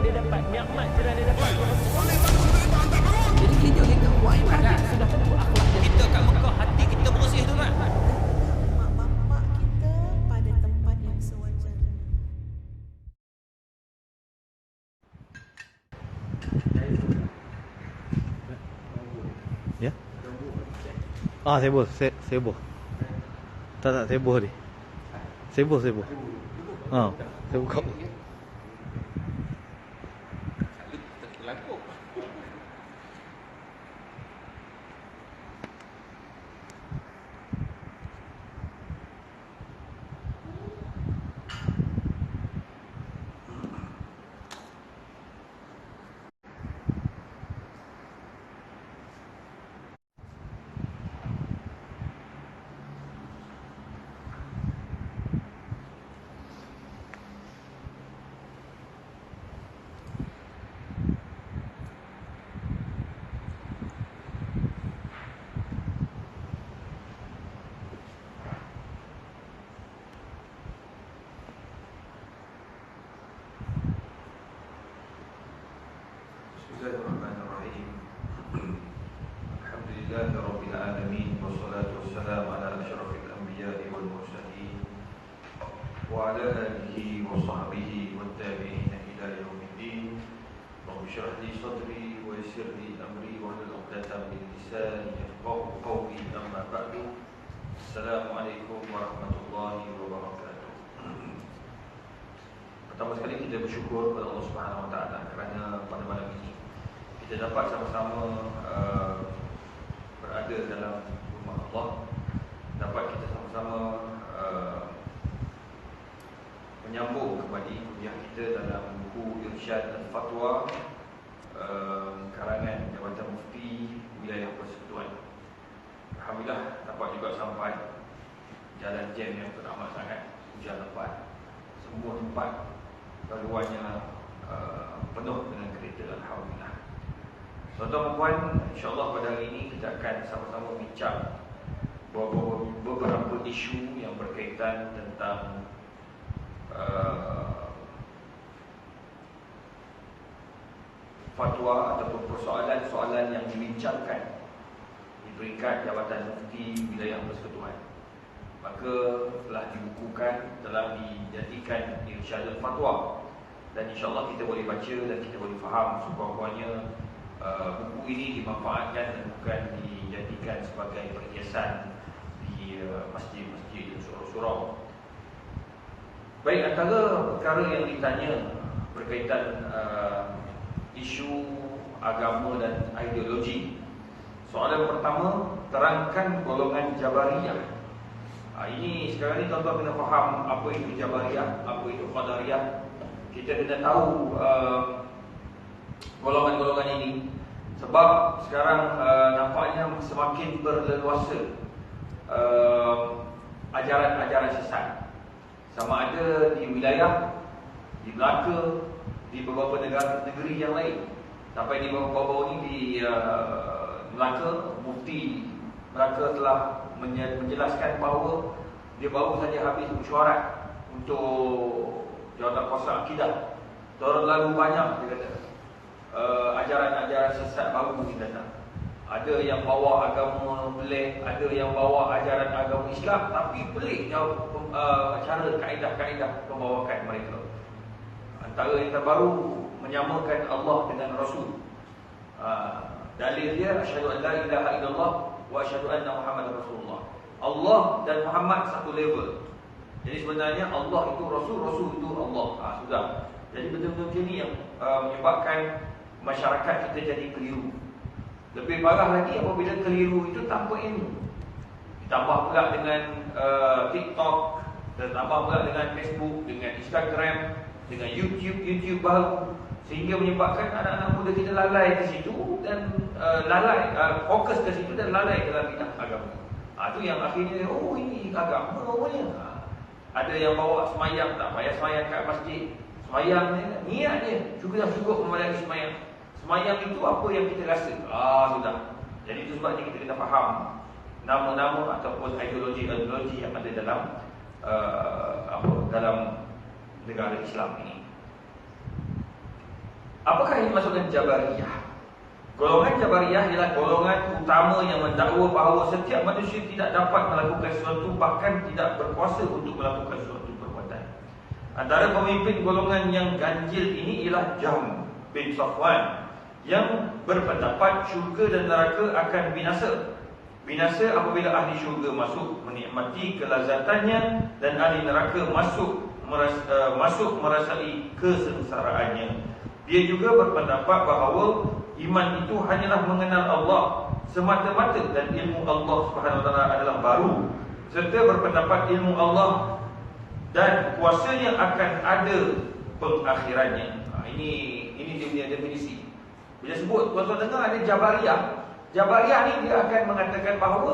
dia dapat, nikmat cerah dia dapat. Jadi kita buat ibadat. Sudah tentu akhlak dia. Kita kat Mekah, hati kita bersih tu kan. Mak bapak kita pada tempat yang sewajarnya. Ya? Seboh, seboh. Tak, seboh ni. Seboh. Saya buka. Bismillahirrahmanirrahim. Alhamdulillahirabbil alamin wassalatu wassalamu ala asyrafil anbiya'i wal mursalin wa ala alihi wa sahbihi wat tabi'in ila yaumiddin. Rabbi shrah li sadri wa yassir li amri wa hlul 'uqdatam min lisani yafqahu qawli. Amma ba'du. Assalamualaikum warahmatullahi wabarakatuh. Pertama sekali kita bersyukur kepada Allah Subhanahu wa taala kerana pada malam ini kita dapat sama-sama berada dalam rumah Allah, dapat kita sama-sama menyambung kembali kuliah kita dalam buku Irsyad Al-Fatwa karangan Jabatan Mufti Wilayah Persekutuan. Alhamdulillah dapat juga sampai jalan jam yang teramat sangat, hujan lebat, semua tempat laluannya penuh dengan kereta. Alhamdulillah. Tuan-tuan dan puan, insyaAllah pada hari ini kita akan sama-sama bincang beberapa isu yang berkaitan tentang fatwa ataupun persoalan-soalan yang dibincangkan di peringkat Jabatan Mufti Wilayah Persekutuan. Maka telah dibukukan, telah dijadikan Irsyad Al-Fatwa, dan insyaAllah kita boleh baca dan kita boleh faham sekurang-kurangnya buku ini dimanfaatkan dan bukan dijadikan sebagai perhiasan di masjid-masjid dan surau-surau. Baik, antara perkara yang ditanya berkaitan isu agama dan ideologi. Soalan pertama, terangkan golongan Jabariyah. Ini sekarang ni tuan-tuan kena faham apa itu Jabariyah, apa itu Qadariyah. Kita kena tahu golongan-golongan ini, sebab sekarang nampaknya semakin berleluasa ajaran-ajaran sesat, sama ada di wilayah, di Melaka, di beberapa negeri yang lain. Sampai di beberapa ini di Melaka, Mufti Melaka telah menjelaskan bahawa dia baru saja habis mesyuarat untuk jawatan kuasa akidah. Terlalu banyak, dia kata, ajaran-ajaran sesat baru ni datang. Ada yang bawa agama pelik, ada yang bawa ajaran agama Islam, tapi pelik cara kaedah-kaedah pembawakan mereka. Antara yang terbaru menyamakan Allah dengan Rasul. Dalil dia asyhadu an la ilaha illallah wa asyhadu anna Muhammadar Rasulullah. Allah dan Muhammad satu level. Jadi sebenarnya Allah itu Rasul, Rasul itu Allah. Sudah. Jadi betul-betul macam ni yang menyebabkan masyarakat kita jadi keliru. Lebih parah lagi apabila keliru itu tanpa ilmu. Ditambah pula dengan TikTok, ditambah pula dengan Facebook, dengan Instagram, dengan YouTube baru, sehingga menyebabkan anak-anak muda kita lalai ke situ dan fokus ke situ dan lalai dalam bidang agama. Itu yang akhirnya ini agama namanya. Ada yang bawa semayang, tak payah semayang kat masjid. Semayang ni niat dia juga cukup memadai semayang. Semayang itu apa yang kita rasa. Sudah. Jadi itu sebabnya kita kena faham nama-nama ataupun ideologi-ideologi yang ada dalam dalam negara Islam ini. Apakah yang dimaksudkan Jabariyah? Golongan Jabariyah ialah golongan utama yang mendakwa bahawa setiap manusia tidak dapat melakukan sesuatu, bahkan tidak berkuasa untuk melakukan suatu perbuatan. Antara pemimpin golongan yang ganjil ini ialah Jahm bin Safwan, yang berpendapat syurga dan neraka akan binasa. Binasa apabila ahli syurga masuk menikmati kelazatannya, dan ahli neraka masuk merasai kesengsaraannya. Dia juga berpendapat bahawa iman itu hanyalah mengenal Allah semata-mata, dan ilmu Allah Subhanahu Wa Taala adalah baru, serta berpendapat ilmu Allah dan kuasanya akan ada pengakhirannya. Ini dia punya definisi. Bila sebut, tuan-tuan dengar ada Jabariyah. Jabariyah ni dia akan mengatakan bahawa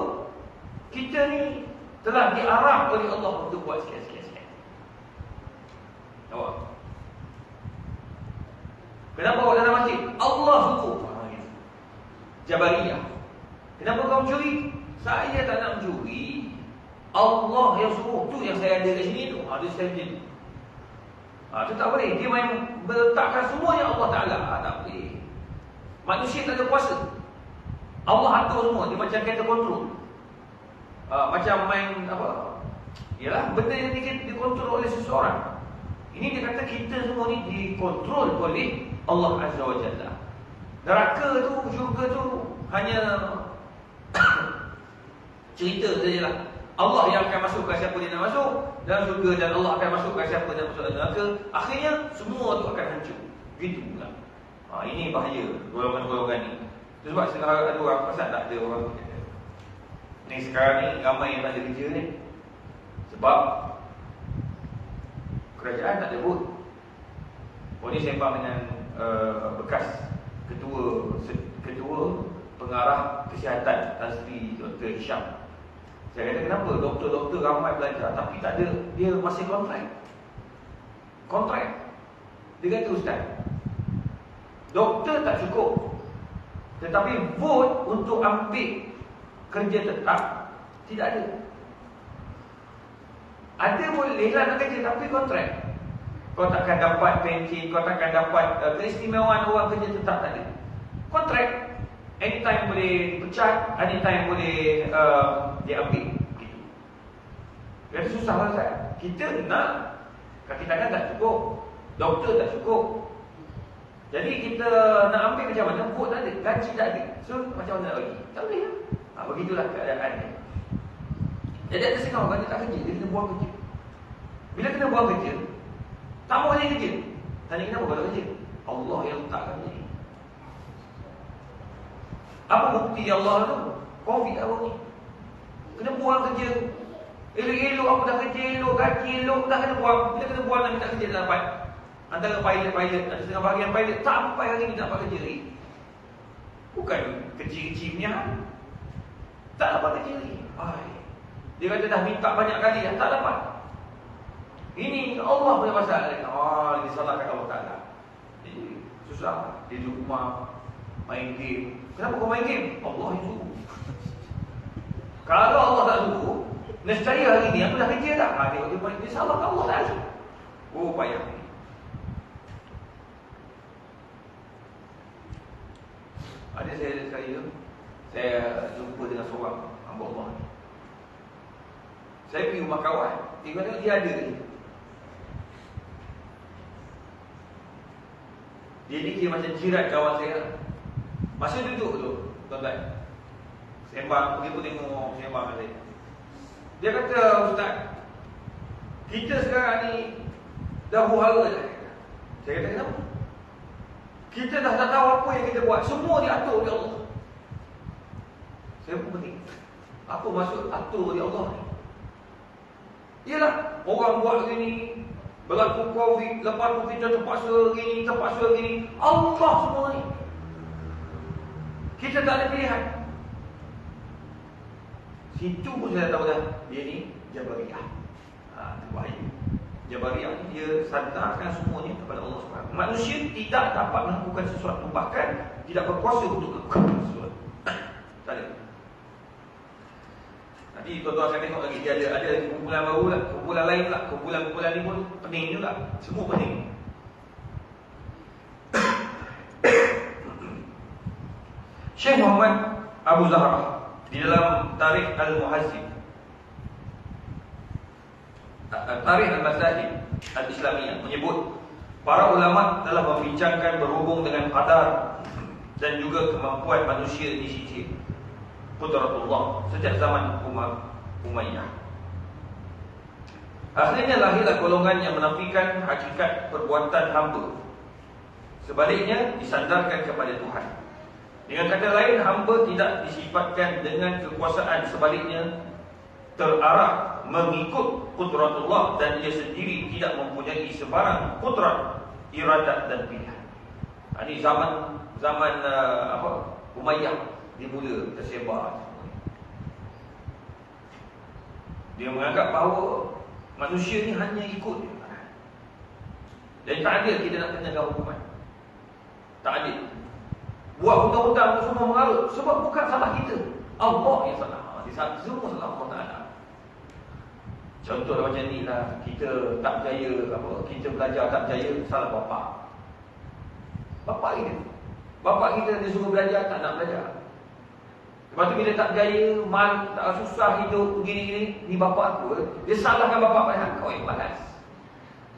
kita ni telah diarah oleh Allah untuk buat sekian-sekian. Nampak? Kenapa awak dalam masjid? Allah suruh. Jabariyah. Kenapa kau mencuri? Saya tak nak mencuri. Allah yang suruh. Tu yang saya ada kat sini tu. Ada saya macam tu. Tu tak boleh. Dia main meletakkan semuanya Allah Ta'ala. Tak boleh. Manusia tak ada kuasa. Allah atur semua. Dia macam kereta kontrol. Macam main apa? Yalah, benda yang dikontrol oleh seseorang. Ini dia kata kita semua ni dikontrol oleh Allah Azza wa Jalla. Neraka tu, syurga tu hanya cerita sajalah. Allah yang akan masukkan siapa dia nak masuk dalam syurga, dan Allah akan masukkan siapa dia nak masuk dalam neraka. Akhirnya semua tu akan hancur. Begitu pula. Ini bahaya golongan-golongan ni. Itu sebab sekarang ada orang pasal tak ada orang ni sekarang ni ramai yang tak ada kerja ni. Sebab kerajaan tak ada vote. Ni sembang dengan bekas ketua pengarah kesihatan Tan Sri Dr. Hisham. Saya kata kenapa doktor-doktor ramai belajar tapi tak ada, dia masih kontrak. Dia kata ustaz, doktor tak cukup, tetapi vote untuk ambil kerja tetap tidak ada. Ada boleh lah nak kerja tapi kontrak. Kau takkan dapat pension, kau takkan dapat keistimewaan orang kerja tetap, tak ada. Kontrak, anytime boleh pecat, anytime boleh diambil. Begitu. Jadi susah lah saya. Kita nak, kaki tangan tak cukup, doktor tak cukup. Jadi kita nak ambil macam mana, vote tak ada, gaji tak ada. So macam mana nak bagi? Tak boleh lah. Begitulah keadaan ni. Jadi ada setengah orang dia tak kerja, dia kena buang kerja. Bila kena buang kerja, tak mau boleh kerja. Tanya kenapa kau tak kerja? Allah yang letakkan ni. Apa bukti Allah tu? Covid apa ni? Kena buang kerja. Elok-elok aku dah kerja elok, gaji elok, dah kena buang. Bila kena buang nak minta kerja tak dapat. Antara pilot, ada setengah bahagian pilot sampai hari ni tak dapat kerja lagi. Bukan kecil-kecil punya. Tak dapat kerja lagi. Dia kata dah minta banyak kali dah tak dapat. Ini Allah punya pasal. Disalahkan Allah Ta'ala. Jadi susah. Dia di rumah main game. Kenapa kau main game? Allah yang suruh. Kalau Allah tak suruh, nescaya hari ni aku dah kerja tak? Dia salahkan Allah Ta'ala. Payah. Ada saya jumpa dengan seorang hamba Allah. Saya pergi rumah kawan, tengok dia ada ni. Dia ni kira macam jiran kawan saya. Masa duduk tu, tuan-tuan, sembang, pergi pun tengok sembang dengan saya. Dia kata, ustaz, kita sekarang ni dah buhala dah. Saya kata, kenapa? Kita dah tak tahu apa yang kita buat. Semua diatur oleh Allah. Saya pun penting. Apa maksud atur oleh Allah ni? Yalah, orang buat gini, berlaku Covid, lepas tu kita terpaksa gini. Allah semua ni. Kita tak ada pilihan. Situ pun saya tahu dah, dia ni Jabariyah. Itu bahaya. Jabariyah ni dia sandarkan semuanya kepada Allah SWT. Manusia tidak dapat melakukan sesuatu, bahkan tidak berkuasa untuk melakukan sesuatu. Tak ada. Nanti tuan-tuan akan tengok lagi, dia ada kumpulan baru lah, kumpulan lain lah. Kumpulan ni pun pening juga. Semua pening. Syekh Muhammad Abu Zahra di dalam Tarikh Al-Muhazib, Tarikh Al-Mazahib Al-Islamiyah menyebut para ulama telah membincangkan berhubung dengan qadar dan juga kemampuan manusia di sisi qudratullah sejak zaman Umayyah. Akhirnya lahirlah golongan yang menafikan hakikat perbuatan hamba. Sebaliknya disandarkan kepada Tuhan. Dengan kata lain, hamba tidak disifatkan dengan kekuasaan, sebaliknya terarah mengikut qudratullah dan dia sendiri tidak mempunyai sebarang qudrat, iradat dan pilihan. Ini zaman Umayyah dimula tersebar. Dia menganggap bahawa manusia ni hanya ikut dia. Dan tak adil kita nak kenakan hukuman. Tak adil. Buat undang-undang tu semua mengarut sebab bukan salah kita, Allah yang salah. Semua salah Allah Ta'ala. Contoh macam ni lah, kita tak berjaya kita belajar tak berjaya, salah bapa kita dia suruh belajar, tak nak belajar. Lepas tu bila tak berjaya, tak susah hidup begini-gini, ni bapa aku, dia salahkan bapa banyak. Kau yang malas.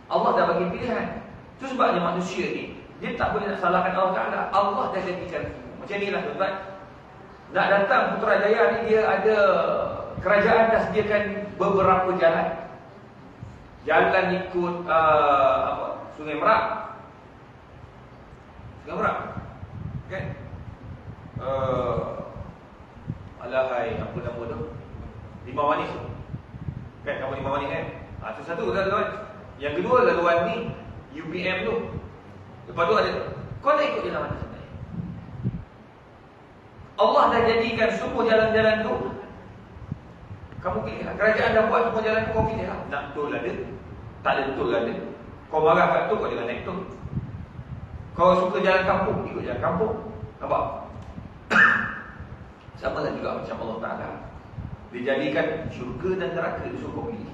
Allah dah bagi pilihan. Itu sebabnya manusia ni dia tak boleh nak salahkan Allah Ta'ala. Allah dah jadikan macam ni lah tuan-tuan. Nak datang Putrajaya ni, dia ada kerajaan dah sediakan beberapa jalan. Jalan ikut Sungai Merak. Kan? Alahai, apa nama tu? Limau Manis tu. Kan, kamu Limau Manis kan? Itu satu laluan. Yang kedua laluan ni UPM tu. Lepas tu ada, kau nak ikut jalan mana sebenarnya? Allah dah jadikan semua jalan-jalan tu. Kamu pilih lah. Kerajaan dah buat semua jalan tu, kau pilih lah. Nak betul ada, tak ada betul ada. Kau marah kat tu, kau jangan naik tu. Kau suka jalan kampung, ikut jalan kampung. Nampak? Sama lah juga macam Allah Ta'ala. Dijadikan syurga dan neraka, dia suruh kau pilih.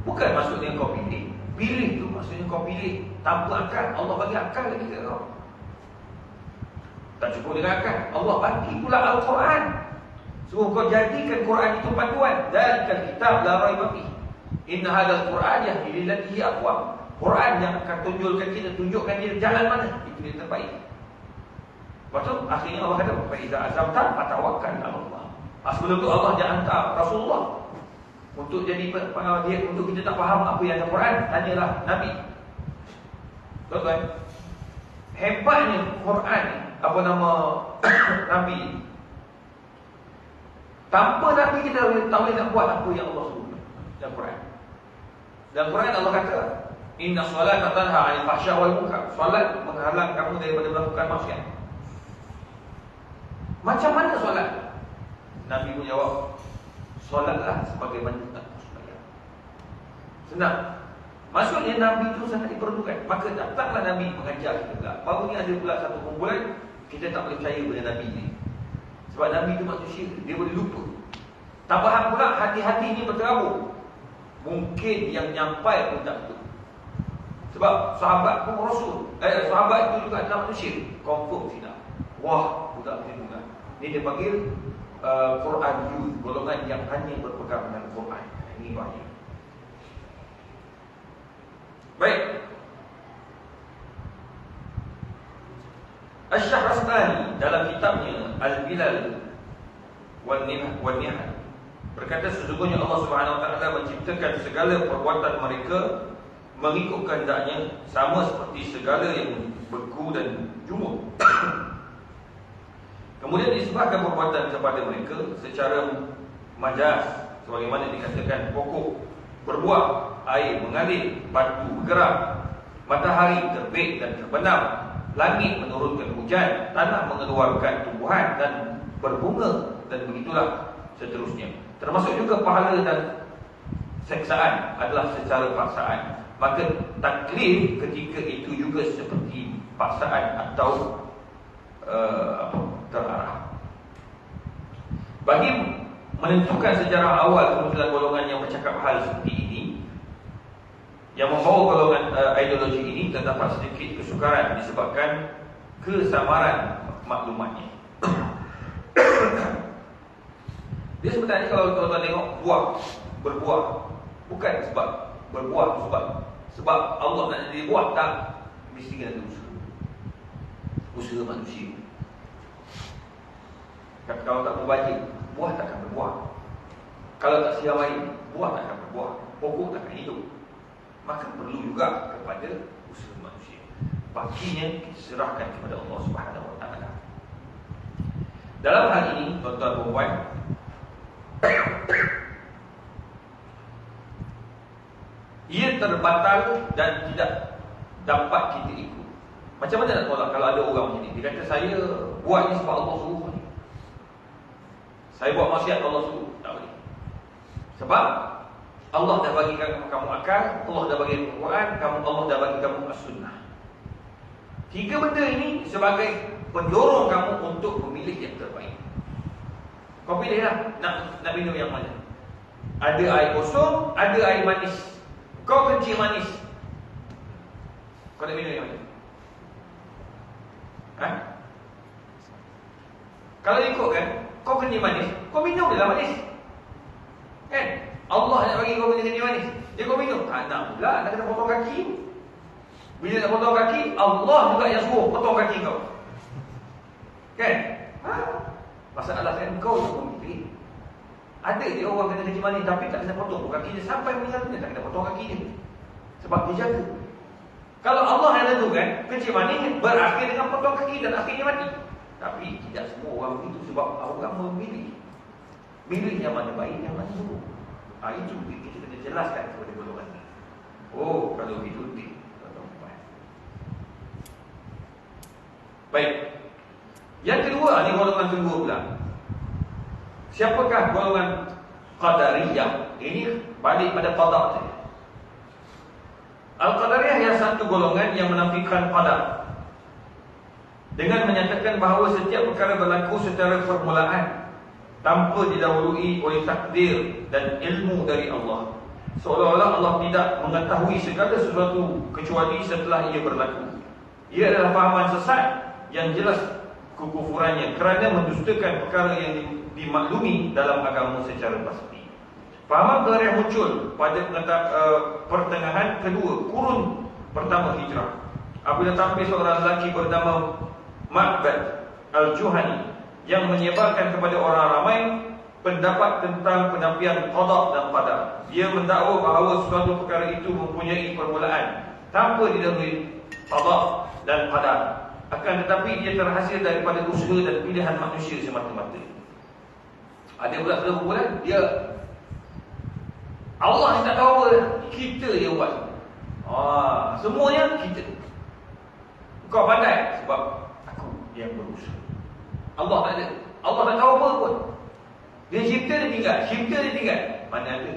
Bukan maksudnya kau pilih. Pilih tu maksudnya kau pilih tanpa akal. Allah bagi akal lagi ke kau. Tak cukup dengan akal, Allah bagi pula Al-Quran. Suruh kau jadikan Quran itu panduan. Dzalikal kitab la raiba fihi. Inna hadzal Quran yahdi lillati hiya aqwam. Quran yang akan tunjukkan kita jalan mana itu yang terbaik. Lepas tu akhirnya Allah kata, fa iza azamta fatawakkal 'ala Allah. Sebelum tu Allah dia hantar Rasulullah untuk jadi dia, untuk kita tak faham apa yang ada Quran, tanyalah Nabi. Tuan-tuan, hebatnya Quran Nabi. Tanpa Nabi kita tak boleh nak buat apa yang Allah suruh dalam Quran. Dalam Quran Allah kata, inna salata tanha 'anil fahsya wal munkar. Solat menghalang kamu daripada melakukan maksiat. Macam mana solat? Nabi pun jawab, solatlah sebagaimana aku sembahyang. Senang. Maksudnya Nabi itu sangat diperlukan. Maka datanglah Nabi mengajar kita pula. Baru ni ada pula satu kumpulan, kita tak boleh percaya pada Nabi ni. Sebab Nabi itu manusia, dia boleh lupa. Tak faham pula, hati-hati ni berterabur. Mungkin yang nyampai pun tak betul. Sebab sahabat pun Rasul, sahabat itu juga adalah manusia. Confirm tidak. Wah, budak perlindungan. Ini dia panggil Quran Youth, golongan yang hanya berpegang dengan Quran. Ini bahaya. Baik. Asy-Syahrastani dalam kitabnya Al-Bilal wal Nihal berkata, sesungguhnya Allah Subhanahu Wa Taala menciptakan segala perbuatan mereka mengikut kehendaknya, sama seperti segala yang beku dan jumud. Kemudian disebabkan perbuatan kepada mereka secara majaz, sebagaimana dikatakan pokok berbuah, air mengalir, batu bergerak, matahari terbit dan terbenam, langit menurunkan hujan, tanah mengeluarkan tumbuhan dan berbunga, dan begitulah seterusnya. Termasuk juga pahala dan seksaan adalah secara paksaan. Maka taklif ketika itu juga seperti paksaan atau terarah. Bagi menentukan sejarah awal kemunculan golongan yang bercakap hal seperti ini, yang membawa golongan ideologi ini, terdapat sedikit kesukaran disebabkan kesamaran maklumatnya. Dia sebenarnya kalau tuan-tuan tengok buah, berbuah, bukan sebab berbuah tu sebab Allah nak jadi buah, tak. Mesti kena ada usaha manusia. Kalau tak berbaca, buah takkan berbuah. Kalau tak siram air, buah takkan berbuah, pokok takkan hidup. Maka perlu juga kepada usaha manusia. Baginya kita serahkan kepada Allah Subhanahu Wa Taala. Dalam hal ini, tuan-tuan dan puan, ia terbatal dan tidak dapat kita ikut. Macam mana nak tolak kalau ada orang macam ni? Dia kata saya buat ni sebab Allah suruh ni. Saya buat maksiat Allah suruh. Tak boleh. Sebab Allah dah bagi kamu akal, Allah dah bagi kamu Quran, Allah dah bagi kamu as-sunnah. Tiga benda ini sebagai pendorong kamu untuk memilih yang terbaik. Kau pilihlah nak minum yang mana. Ada air kosong, ada air manis. Kau benci manis. Kau nak minum yang mana? Ha? Kalau ikut kan, kau kencing manis, kau minum je lah manis. Kan? Allah nak bagi kau kencing manis, dia kau minum. Tak nak pula, nak kena potong kaki. Bila nak potong kaki, Allah juga yang suruh potong kaki kau. Kan? Ha? Masalah kan kau yang memilih. Ada je orang kena kencing manis tapi tak kena potong kaki dia sampai meninggal dunia, tak kena potong kaki dia. Sebab dia jaga. Kalau Allah yang tentukan kencing manis berakhir dengan potong kaki dan akhirnya mati. Tapi tidak semua orang begitu sebab orang memilih. Milih yang mana baik, yang mana buruk. Itu kita kena jelaskan kepada golongan ini. Oh, kalau begitu baik. Yang kedua, ni golongan kedua pula. Siapakah golongan Qadariyah? Ini balik pada qadar saja. Al-Qadariyah yang satu golongan yang menafikan qadar, dengan menyatakan bahawa setiap perkara berlaku secara permulaan tanpa didahului oleh takdir dan ilmu dari Allah. Seolah-olah Allah tidak mengetahui segala sesuatu kecuali setelah ia berlaku. Ia adalah fahaman sesat yang jelas kekufurannya kerana mendustakan perkara yang dimaklumi dalam agama secara pasti. Fahaman Qadariyah muncul pada pertengahan kedua kurun pertama hijrah, apabila tampil seorang lelaki bernama Ma'bad Al-Juhani yang menyebarkan kepada orang ramai pendapat tentang penafian qada dan qadar. Dia mendakwa bahawa suatu perkara itu mempunyai permulaan tanpa didahului qada dan qadar, akan tetapi dia terhasil daripada usaha dan pilihan manusia semata-mata. Ada pula perbuatan dia Allah yang tak tahu apa, kita yang buat. Semuanya kita. Kau pandai sebab aku yang berusaha. Allah tak ada. Allah tak tahu apa pun. Dia cipta, dia tinggal. Mana ada.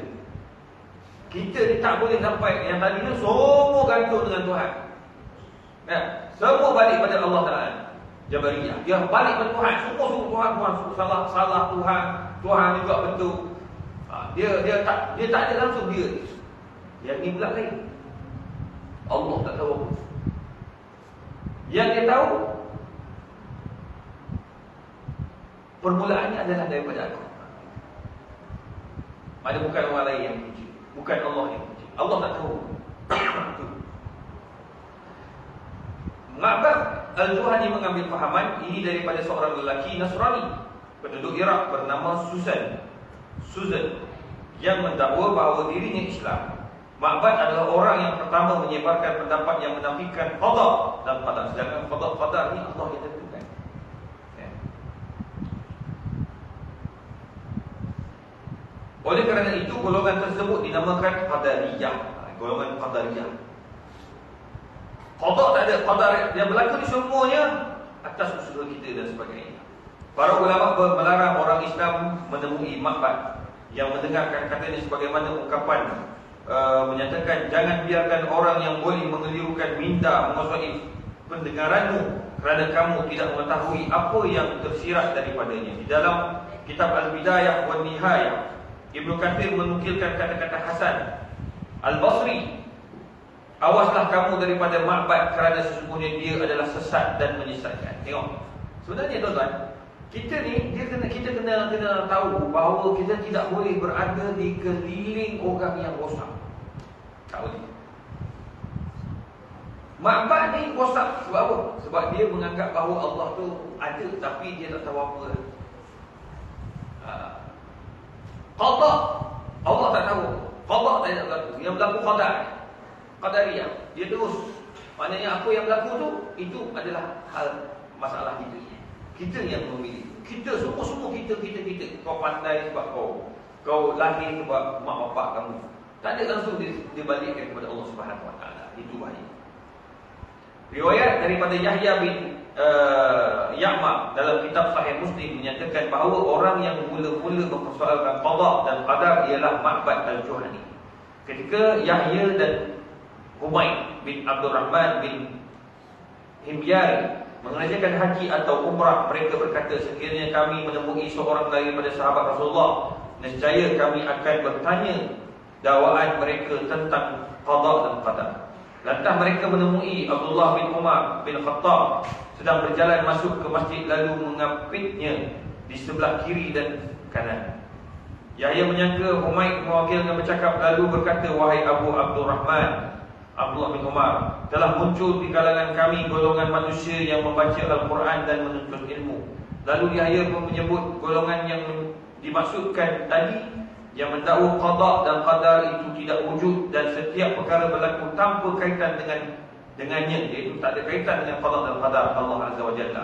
Kita ni tak boleh sampai. Yang tadi tu semua gantung dengan Tuhan. Ya, semua balik pada Allah Ta'ala. Jabariyah. Dia balik pada Tuhan. Semua Tuhan. Salah Tuhan. Tuhan juga bentuk. Dia tak ada langsung dia. Yang ni pula lain. Allah tak tahu apa. Yang dia tahu permulaannya adalah daripada aku. Mana bukan orang lain yang puji, bukan Allah yang puji. Allah tak tahu. Ma'bad Al-Juhani mengambil fahaman ini daripada seorang lelaki Nasrani penduduk Iraq bernama Susan yang mendakwa bahawa dirinya Islam. Ma'bad adalah orang yang pertama menyebarkan pendapat yang menafikan qada dan qadar. Sedangkan qadar ni Allah yang tentukan. Oleh kerana itu golongan tersebut dinamakan Qadariyah. Golongan Qadariyah. Qada tak ada, qadar yang berlaku ni semuanya atas usaha kita dan sebagainya. Para ulama melarang orang Islam menemui Ma'bad yang mendengarkan katanya sebagaimana ungkapan menyatakan jangan biarkan orang yang boleh mengelirukan minda menguasai pendengaranmu kerana kamu tidak mengetahui apa yang tersirat daripadanya. Di dalam kitab Al-Bidayah wa Nihayah, Ibnu Katsir menukilkan kata-kata Hasan Al-Basri, awaslah kamu daripada Ma'bad kerana sesungguhnya dia adalah sesat dan menyesatkan. Tengok, sebenarnya tuan-tuan, Kita ni kita kena tahu bahawa kita tidak boleh berada di keliling orang yang rosak. Tak boleh. Ma'bad ni rosak sebab apa? Sebab dia menganggap bahawa Allah tu ada tapi dia tak tahu apa. Qada Allah tak tahu. Qada tak ada berlaku. Yang berlaku qadariyah. Dia terus. Maknanya apa yang berlaku tu itu adalah hal masalah kita. Kita yang memilih. Kita semua kita. Kau pandai sebab kau lahir sebab mak bapak kamu. Tak ada langsung dibalikkan kepada Allah Subhanahu Wa Taala. Itu bahaya. Riwayat daripada Yahya bin Ya'ma dalam kitab Sahih Muslim menyatakan bahawa orang yang mula-mula mempersoalkan qada dan qadar ialah Ma'bad al-Juhani. Ketika Yahya dan Humaid bin Abdul Rahman bin Himyari mengerjakan haji atau umrah, mereka berkata, sekiranya kami menemui seorang daripada sahabat Rasulullah, nescaya kami akan bertanya dakwaan mereka tentang qada dan qadar. Lantas mereka menemui Abdullah bin Umar bin Khattab sedang berjalan masuk ke masjid lalu mengapitnya di sebelah kiri dan kanan. Yahya menyangka Humaid mewakilkan bercakap lalu berkata, wahai Abu Abdurrahman, Abdullah bin Umar, telah muncul di kalangan kami golongan manusia yang membaca Al-Quran dan menuntut ilmu. Lalu Yahya pun menyebut golongan yang dimaksudkan tadi yang mendakwa qada dan qadar itu tidak wujud dan setiap perkara berlaku tanpa kaitan dengannya, iaitu tak ada kaitan dengan qada dan qadar Allah Azza wa Jalla.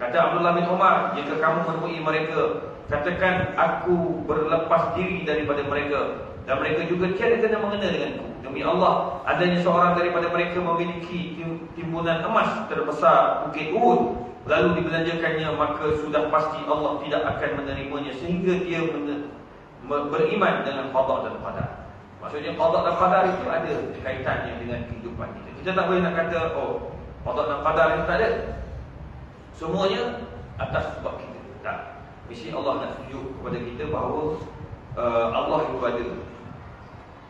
Kata Abdullah bin Umar, jika kamu menemui mereka, katakan aku berlepas diri daripada mereka dan mereka juga tiada kena mengena denganku. Demi Allah, adanya seorang daripada mereka memiliki timbunan emas terbesar Bukit Uhud, lalu dibelanjakannya, maka sudah pasti Allah tidak akan menerimanya sehingga dia beriman dengan qada dan qadar. Maksudnya qada dan qadar itu ada kaitannya dengan kehidupan kita. Kita tak boleh nak kata qada dan qadar itu tak ada. Semuanya atas sebab kita. Tak. Mesti Allah nak tunjuk kepada kita bahawa Allah itu ada.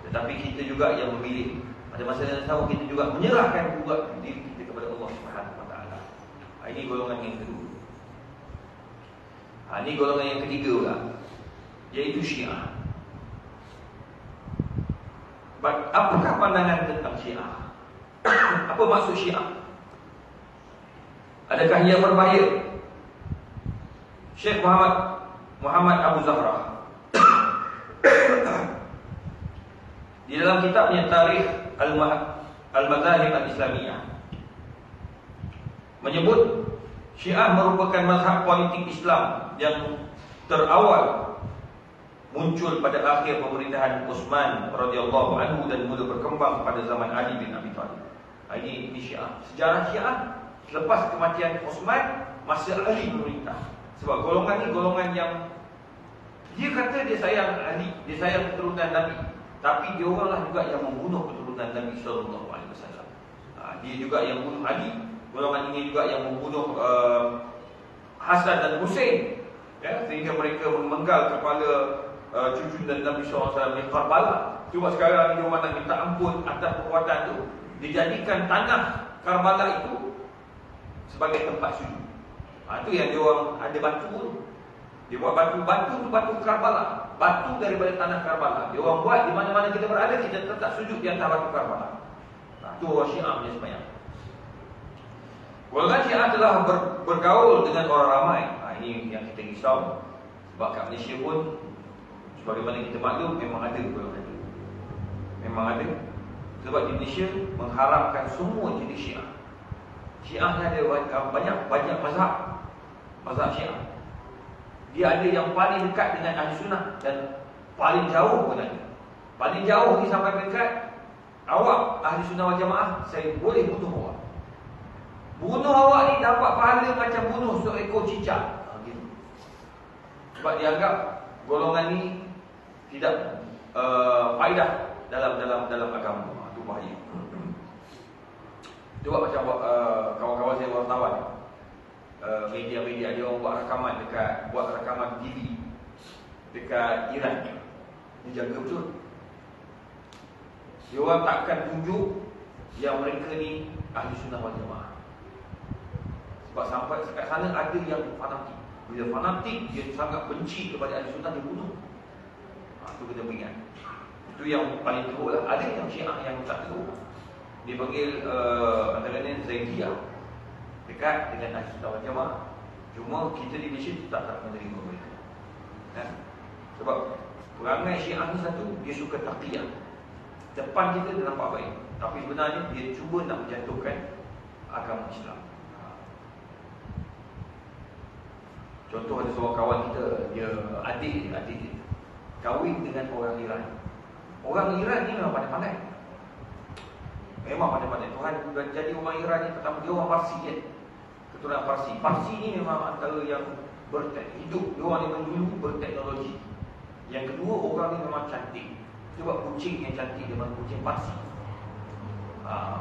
Tetapi kita juga yang memilih. Pada masa yang sama kita juga menyerahkan juga diri kita kepada Allah Subhanahu Wa Taala. Ini golongan yang kedua. Ini golongan yang ketiga pula, iaitu Syiah. Apakah pandangan tentang Syiah? Apa maksud Syiah? Adakah ia berbahaya? Syekh Muhammad Abu Zahra di dalam kitabnya Tarikh Al-Mazahib Al-Islamiyah menyebut Syiah merupakan mazhab politik Islam yang terawal muncul pada akhir pemerintahan Utsman radhiyallahu anhu dan mula berkembang pada zaman Ali bin Abi Thalib. Ini Syiah. Sejarah Syiah selepas kematian Utsman, masa Ali memerintah. Sebab golongan ni golongan yang dia kata dia sayang Ali, dia sayang keturunan Nabi, tapi dia oranglah juga yang membunuh keturunan Nabi sallallahu alaihi wasallam. Dia juga yang membunuh Ali. Golongan ini juga yang membunuh Hasan dan Husain, ya, sehingga mereka memenggal kepala cucu dan Nabi SAW di Karbala. Cuma sekarang dia orang nak minta ampun atas perbuatan itu. Dijadikan tanah Karbala itu sebagai tempat sujud. Itu yang dia orang ada batu tu. Dia buat batu Karbala, batu daripada tanah Karbala. Dia orang buat di mana-mana kita berada, kita tetap sujud di atas batu Karbala. Itu orang Syiah punya sembahyang. Golongan Syiah telah bergaul dengan orang ramai. Ini yang kita risau. Sebab kat Malaysia pun, sebagaimana kita maklum, memang ada golongan itu. Memang ada. Sebab di Malaysia mengharamkan semua jenis Syiah. Syiah ni ada banyak mazhab Syiah. Dia ada yang paling dekat dengan Ahli Sunnah dan paling jauh pun ada. Paling jauh ni sampai dekat, awak Ahli Sunnah wal Jamaah, saya boleh bunuh awak. Bunuh awak ni dapat pahala macam bunuh seekor cicak. Gitu. Sebab dianggap golongan ni tidak faedah dalam agama. Itu bahaya. Cuba macam kawan-kawan saya wartawan, media-media dia orang buat rakaman TV dekat Iran. Dia jaga betul. Dia orang takkan tunjuk yang mereka ni Ahli Sunnah wal Jamaah. Sebab sampai dekat sana ada yang fanatik. Bila fanatik, dia sangat benci kepada ahli sunnah, dia bunuh. Itu kita ingat. Itu yang paling teruk lah. Ada yang Syiah yang tak teruk, dia panggil antara lain Zaidiyah, dekat dengan ahli sunnah wal jamaah. Cuma kita di Malaysia tak menerima mereka. Sebab perangai Syiah ni satu, dia suka taqiyah. Depan kita dia nampak baik, tapi sebenarnya dia cuba nak menjatuhkan agama Islam. Contoh, ada seorang kawan kita, dia adik dia kahwin dengan orang Iran. Orang Iran ni memang pandai-pandai. Memang pandai-pandai. Tuhan jadi orang Iran ni, pertama dia orang Parsi kan. Keturunan Parsi. Parsi ni memang antara yang hidup, dia orang yang dulu berteknologi. Yang kedua, orang ni memang cantik. Sebab kucing yang cantik dia memang kucing Parsi.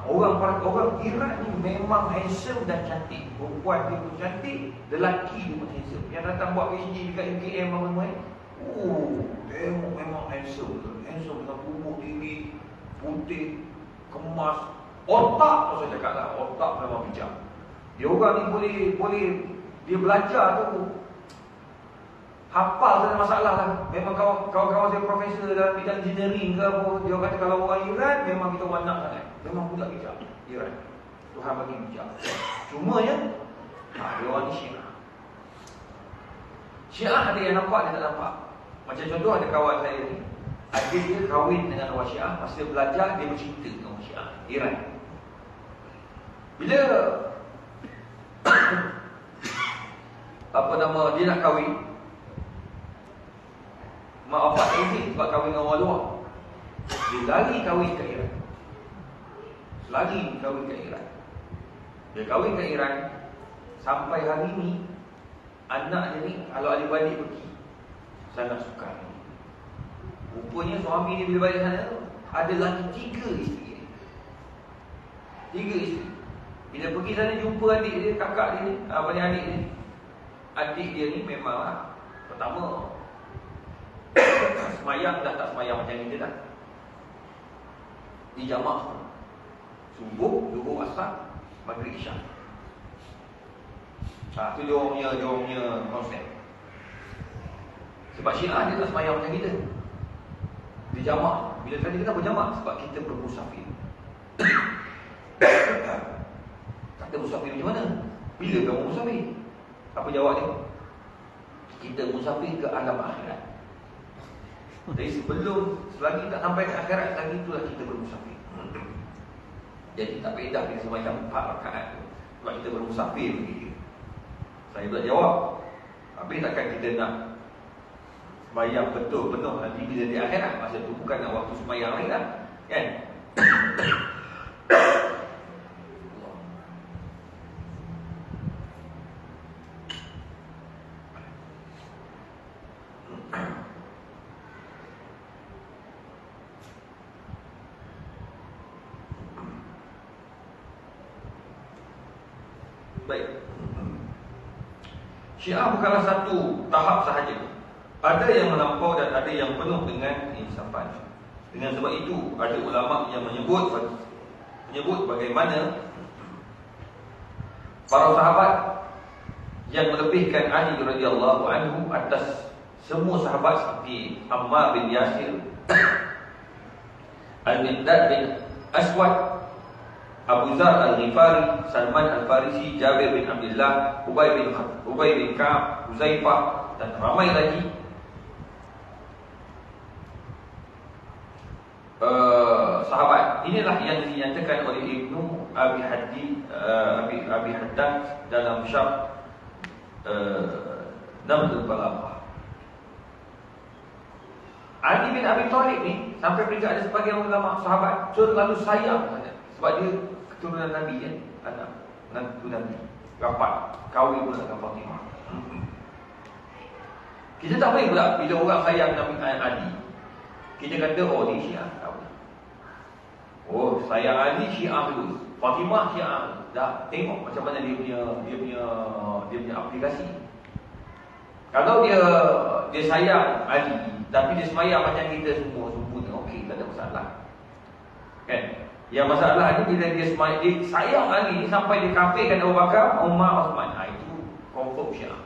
Orang Iran ni memang handsome dan cantik. Perempuan dia pun cantik, lelaki dia pun handsome. Yang datang buat PhD dekat UKM apa-apa, tengok memang handsome dengan tubuh tinggi, putih, kemas. Otak tu saya cakap lah, otak memang bijak. Dia orang ni boleh dia belajar tu hafal, tak ada masalah lah. Memang kawan-kawan saya profesor dalam bidang engineering ke apa, dia kata kalau orang Iran memang kita orang nak sangat. Memang budak bijak Iran. Tuhan bagi bijak. Cuma ya, dia orang ni Syiah. Syiah ada yang nampak, ada tak nampak. Macam contoh, ada kawan saya ni, adik dia kahwin dengan orang Syiah. Masa dia belajar, dia bercinta dengan orang Syiah Iran. Bila dia nak kahwin, mak bapak tak izin sebab kahwin dengan orang luar. Dia lari kahwin kat Iran. Dia kahwin kat Iran. Sampai hari ni, anak dia ni, kalau adik-beradik pergi, sangat suka. Rupanya suami dia bila balik sana, ada lagi 3 isteri. 3 isteri. Bila pergi sana jumpa adik dia, kakak dia ni, adik dia. Adik dia ni memang pertama semayang dah tak semayang macam kita dah. Di jamaah subuh, zuhur, asar, maghrib, isyak. Itu dia punya konsep. Sebab Syiah dia tak semayang macam kita. Di jamaah. Bila tadi kita berjamaah, sebab kita bermusafir. Kata musafir macam mana? Bila kamu musafir? Apa jawab dia? Kita musafir ke alam akhirat. Jadi selagi tak sampai ke akhirat, lagi itulah kita bermusafir. Jadi tak bedah kita semacam 4 rakaat tu, sebab kita bermusafir begitu. Saya pula jawab, habis takkan kita nak sembahyang betul penuh nanti bila di akhirat? Masa tu bukan nak waktu sembahyang lagi lah, kan? Baik. Syiah bukanlah satu tahap sahaja. Ada yang melampau dan ada yang penuh dengan insafan. Dengan sebab itu, ada ulama yang menyebut bagaimana para sahabat yang melebihkan Ali radhiyallahu anhu atas semua sahabat seperti Ammar bin Yasir, Al-Miqdad bin Aswad, Abu Zar Al-Ghifari, Salman Al-Farisi, Jabir bin Abdullah, Ubay bin Ka'ab, Huzaifah dan ramai lagi sahabat. Inilah yang dinyatakan oleh Ibnu Abi Haddad dalam Syarh Namdul Balaghah. Ali bin Abi Thalib ni sampai peringkat ada sebagian ulama sahabat selalu sayang sebab dia keturunan Nabi kan, anak Nabi, rapat kahwin pula dengan Fatimah. Kita tak boleh pula bila orang sayang Nabi Ali, kita kata oh ni Syiah. Oh sayang Ali Syiah dulu, Fatimah Syiah. Dah tengok macam mana dia punya aplikasi. Kalau dia sayang Ali tapi dia semayang macam kita semua okey, tak ada masalah. Kan? Yang masalah ni bila dia sayang Ali ni sampai dia kafirkan Abu Bakar, Umar, Osman. Itu confirm Syiah.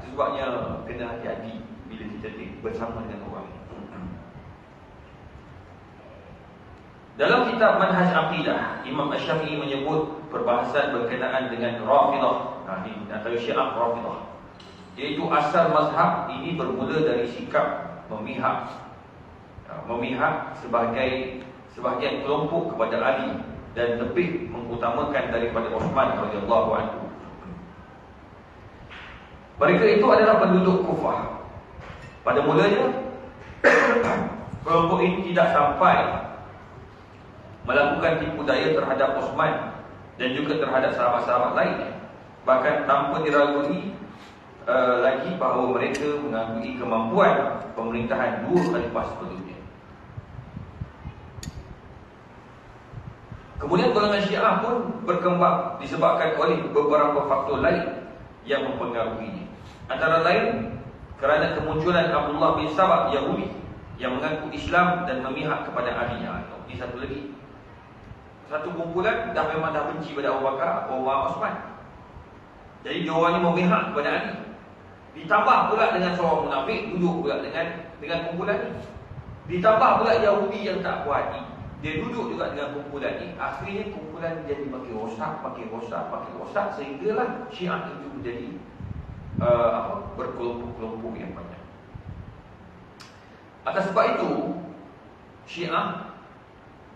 Itu sebabnya kena hati-hati bila kita bersama dengan orang. Dalam kitab Manhaj Aqidah, Imam Asy-Syafi'i menyebut perbahasan berkenaan dengan Rafidah. Ini antara Syiah Rafidah, iaitu asal mazhab ini bermula dari sikap memihak sebahagian kelompok kepada Ali dan lebih mengutamakan daripada Uthman radhiyallahu anhu. Mereka itu adalah penduduk Kufah. Pada mulanya kelompok ini tidak sampai melakukan tipu daya terhadap Uthman dan juga terhadap sahabat-sahabat lainnya. Bahkan tanpa diragui lagi bahawa mereka mengakui kemampuan pemerintahan dua khalifah sebelumnya. Kemudian golongan Syiah pun berkembang disebabkan oleh beberapa faktor lain yang mempengaruhinya. Antara lain kerana kemunculan Abdullah bin Sabah Yahudi yang mengaku Islam dan memihak kepada Ali. Ini satu lagi. Satu kumpulan memang dah benci pada Abu Bakar, Umar, Uthman. Jadi dia orang ni memihak kepada Ali. Ditambah pula dengan seorang munafik duduk pula dengan kumpulan ni. Ditambah pula Yahudi yang tak puas hati, dia duduk juga dengan kumpulan ni. Akhirnya kumpulan jadi makin rosak sehinggalah Syiah itu menjadi berkelompok-kelompok yang banyak. Atas sebab itu Syiah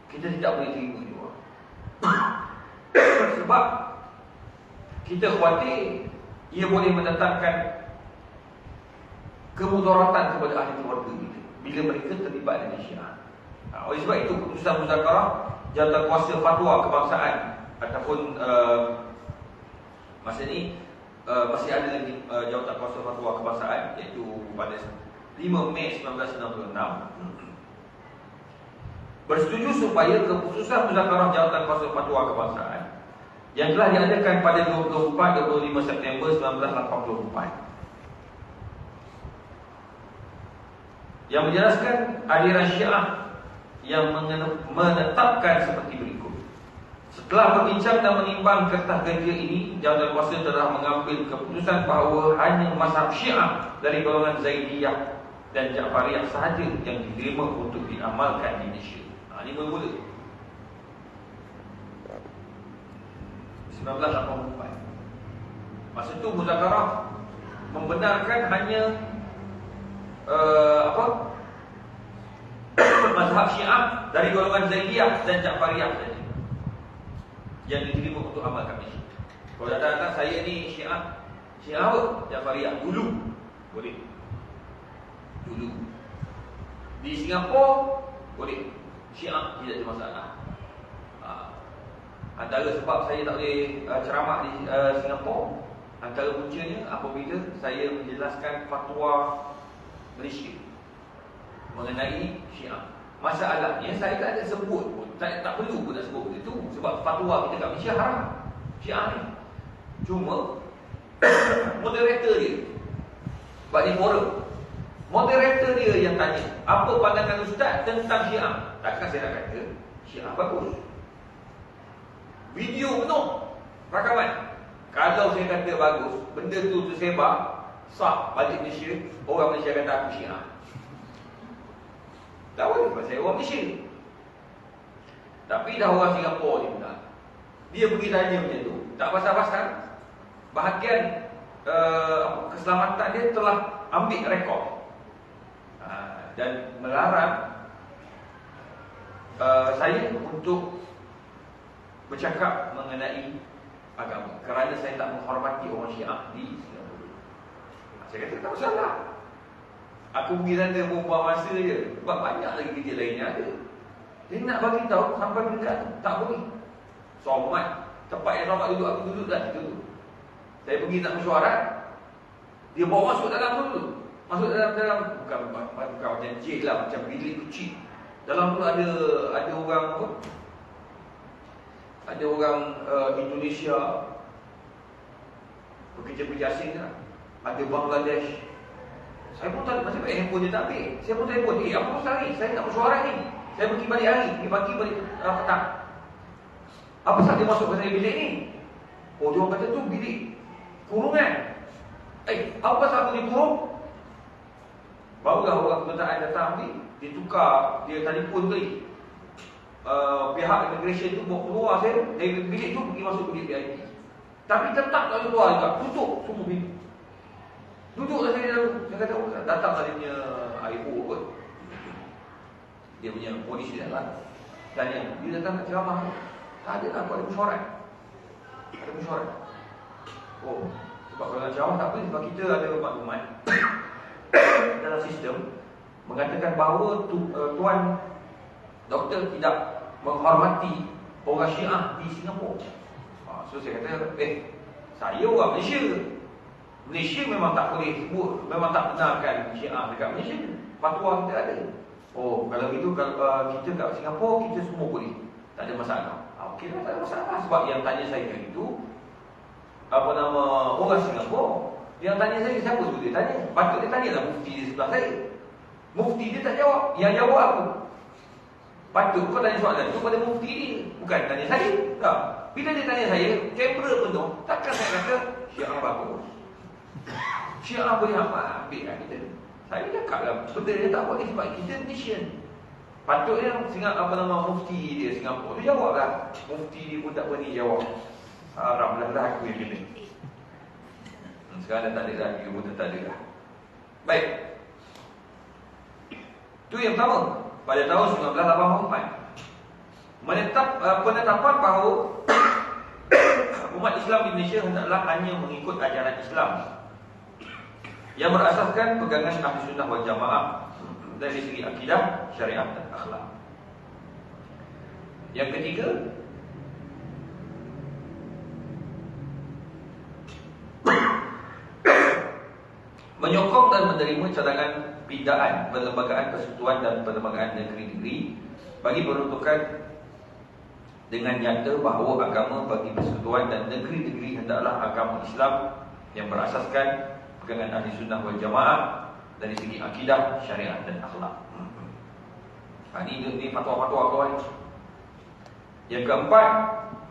kita tidak boleh terima dia. Sebab kita khawatir ia boleh mendatangkan kemudaratan kepada ahli keluarga kita bila mereka terlibat dengan Syiah. Oleh sebab itu keputusan Muzakarah Jawatan Kuasa Fatwa Kebangsaan ataupun masa ni masih ada lagi Jawatan Kuasa Fatwa Kebangsaan, iaitu pada 5 Mei 1966 bersetuju supaya keputusan Muzakarah Jawatan Kuasa Fatwa Kebangsaan yang telah diadakan pada 24-25 September 1984 yang menjelaskan aliran Syiah yang menetapkan seperti berikut. Setelah berbincang dan menimbang kertas kerja ini, Jawatan Kuasa telah mengambil keputusan bahawa hanya mazhab Syiah dari golongan Zaidiyah dan Ja'fariyah sahaja yang diterima untuk diamalkan di Malaysia. Ini mula-mula 1984. Masa itu Muzakarah membenarkan hanya mazhab Syiah dari golongan Zaidiyah dan Ja'fariyah saja yang diterima untuk amalkan Malaysia. Kalau datang saya ni Syiah apa? Ja'fariyah dulu boleh. Dulu di Singapura boleh, Syiah tidak ada masalah. Antara sebab saya tak boleh ceramah di Singapura, antara puncanya apabila saya menjelaskan fatwa Malaysia mengenai Syiah. Masalahnya saya tak ada sebut pun, tak perlu pun nak sebut itu, sebab fatwa kita kat Malaysia haram Syiah ni. Cuma moderator dia, sebab ni forum, moderator dia yang tanya apa pandangan ustaz tentang Syiah. Takkan saya nak kata Syiah bagus. Video penuh rakaman. Kalau saya kata bagus, benda tu tersebar, sah balik Malaysia, orang Malaysia kata aku Syiah. Tak boleh sebab saya orang Malaysia. Tapi dah orang Singapura ni pula, dia pergi tanya macam tu, tak pasal-pasal. Bahagian keselamatan dia telah ambil rekod dan melarang saya untuk bercakap mengenai agama kerana saya tak menghormati orang Syiah di Singapura. Saya kata tak masalah, aku pergi sana buang masa je, sebab banyak lagi kerja lainnya ada. Dia nak bagi tahu sampai dekat tak boleh. Somat, tempat yang somat duduk, aku duduk dah situ. Saya pergi nak mesyuarat, dia bawa masuk dalam dulu. Masuk dalam bukan macam jail lah, macam bilik kecil. Dalam tu ada orang apa? Ada orang Indonesia, pekerja-pekerja asing lah. Ada Bangladesh. Saya pun tak, masih pakai handphone dia tak ambil. Saya pun telefon, apa pasal hari? Saya nak mesyuarat ni. Saya pergi balik hari, pergi pagi balik petang. Apa pasal dia masuk ke saya bilik ni? Oh, dia orang kata tu bilik kurungan. Apa pasal aku diturun? Barulah orang kedutaan datang ni, dia tukar, dia telefon tadi. Pihak immigration tu mau keluar saya dari bilik tu pergi masuk bilik VIP. Tapi tetap tak keluar juga, tutup semua pintu. Duduklah saya dalam, saya kata, datanglah dia punya IO kot. Dia punya polis dia lah. Tanya, dia datang nak ceramah. Tak ada lah, aku ada mesyuarat. Ada mesyuarat. Oh, sebab kalau nak ceramah tak apa, sebab kita ada maklumat dalam sistem mengatakan bahawa tuan doktor tidak menghormati orang Syiah di Singapura. So saya kata, saya orang Malaysia. Malaysia memang tak boleh sebut, memang tak benarkan Syiah dekat Malaysia. Fatwa kita ada. Oh, kalau gitu, kalau kita kat Singapura, kita semua boleh. Tak ada masalah. Okey lah, tak ada masalah. Sebab yang tanya saya itu, orang Singapura. Yang tanya saya, siapa tu dia tanya? Patut dia tanyalah mufti di sebelah saya. Mufti dia tak jawab, yang jawab aku. Patut kau tanya soalan tu pada mufti dia, bukan tanya saya. Tak. Bila dia tanya saya, kamera penuh, takkan saya kata Syiah bagus. Syiah boleh ambil kan kita. Saya cakap lah, benda dia tak boleh sebab kita nation. Patutnya mufti dia Singapura dia jawab lah. Mufti dia pun tak berani jawab. Haraplah aku yang kena. Sekarang dah tak ada lagi, pun tak ada lah. Baik. Itu yang pertama. Pada tahun 1984 penetapan bahawa umat Islam di Malaysia hendaklah hanya mengikut ajaran Islam yang berasaskan pegangan Ahli Sunnah wal Jamaah dari segi akidah, syariat dan akhlak. Yang ketiga, menyokong dan menerima cadangan pindaan perlembagaan persekutuan dan perlembagaan negeri-negeri bagi peruntukan dengan nyata bahawa agama bagi persekutuan dan negeri-negeri hendaklah agama Islam yang berasaskan pegangan Ahli Sunnah wal Jamaah dari segi akidah, syariat dan akhlak. Ini fatwa-fatwa kawan. Yang keempat,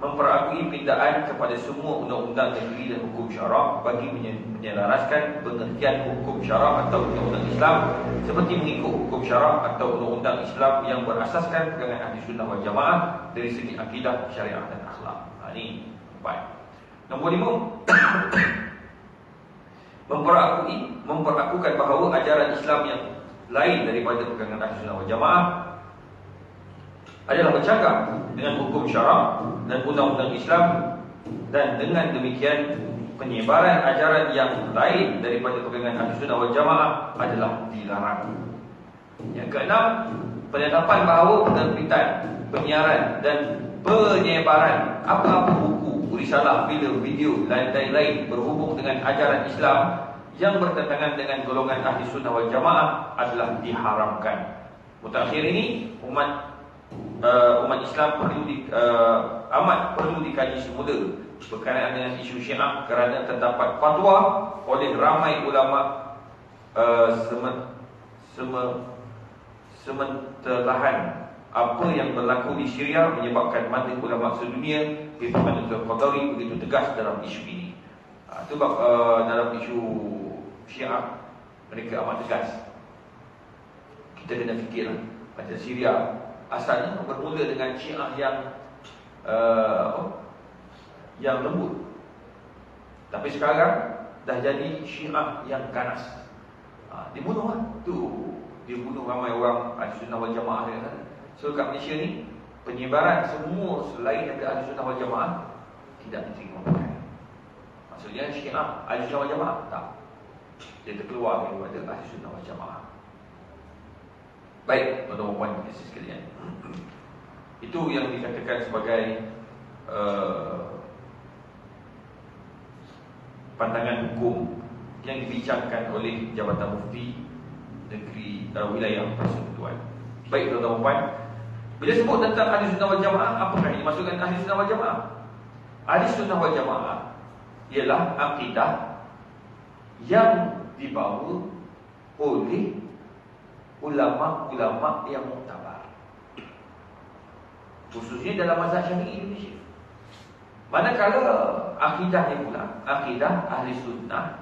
memperakui pindaan kepada semua undang-undang negeri dan hukum syarak bagi menyelaraskan pengertian hukum syarak atau undang-undang Islam seperti mengikut hukum syarak atau undang-undang Islam yang berasaskan pegangan Ahli Sunnah wal Jamaah dari segi akidah, syariat dan akhlak. Ini empat. Nombor 5, memperakukan bahawa ajaran Islam yang lain daripada pegangan Ahli Sunnah wal Jamaah adalah bercakap dengan hukum syarak dan undang-undang Islam, dan dengan demikian penyebaran ajaran yang lain daripada pegangan Ahli Sunnah wal Jamaah adalah dilarang. Yang keenam, penetapan bahawa penerbitan, penyiaran dan penyebaran apa-apa buku, risalah, filem, video dan lain-lain berhubung dengan ajaran Islam yang bertentangan dengan golongan Ahli Sunnah wal Jamaah adalah diharamkan. Mutakhir ini umat Islam amat perlu dikaji semula berkenaan dengan isu Syiah kerana terdapat fatwa oleh ramai ulama sementelahan apa yang berlaku di Syria menyebabkan mata ulama sedunia Ibn Al-Qadari begitu tegas dalam isu ini. Itu dalam isu Syiah mereka amat tegas. Kita kena fikirlah macam Syria asalnya bermula dengan Syiah yang lembut, tapi sekarang dah jadi Syiah yang ganas. Dibunuh lah. Dia bunuh ramai orang Ahli Sunnah wal Jamaah. So kat Malaysia ni penyebaran semua selain daripada Ahli Sunnah wal Jamaah tidak diterima. Maksudnya Syiah Ahli Sunnah wal Jamaah tak, dia terkeluar daripada Ahli Sunnah wal Jamaah. Baik, tuan-tuan puan kasih sekalian, itu yang dikatakan sebagai pandangan hukum yang dibincangkan oleh Jabatan Mufti Negeri Wilayah Persekutuan. Baik, tuan-tuan puan, bila sebut tentang Ahli Sunnah wal Jamaah, apakah yang dimaksudkan Ahli Sunnah wal Jamaah? Ahli Sunnah wal Jamaah ialah akidah yang dibawa oleh ulama-ulama yang muktabar, khususnya dalam mazhab Syafi'i Indonesia. Manakala akidahnya pula akidah Ahli Sunnah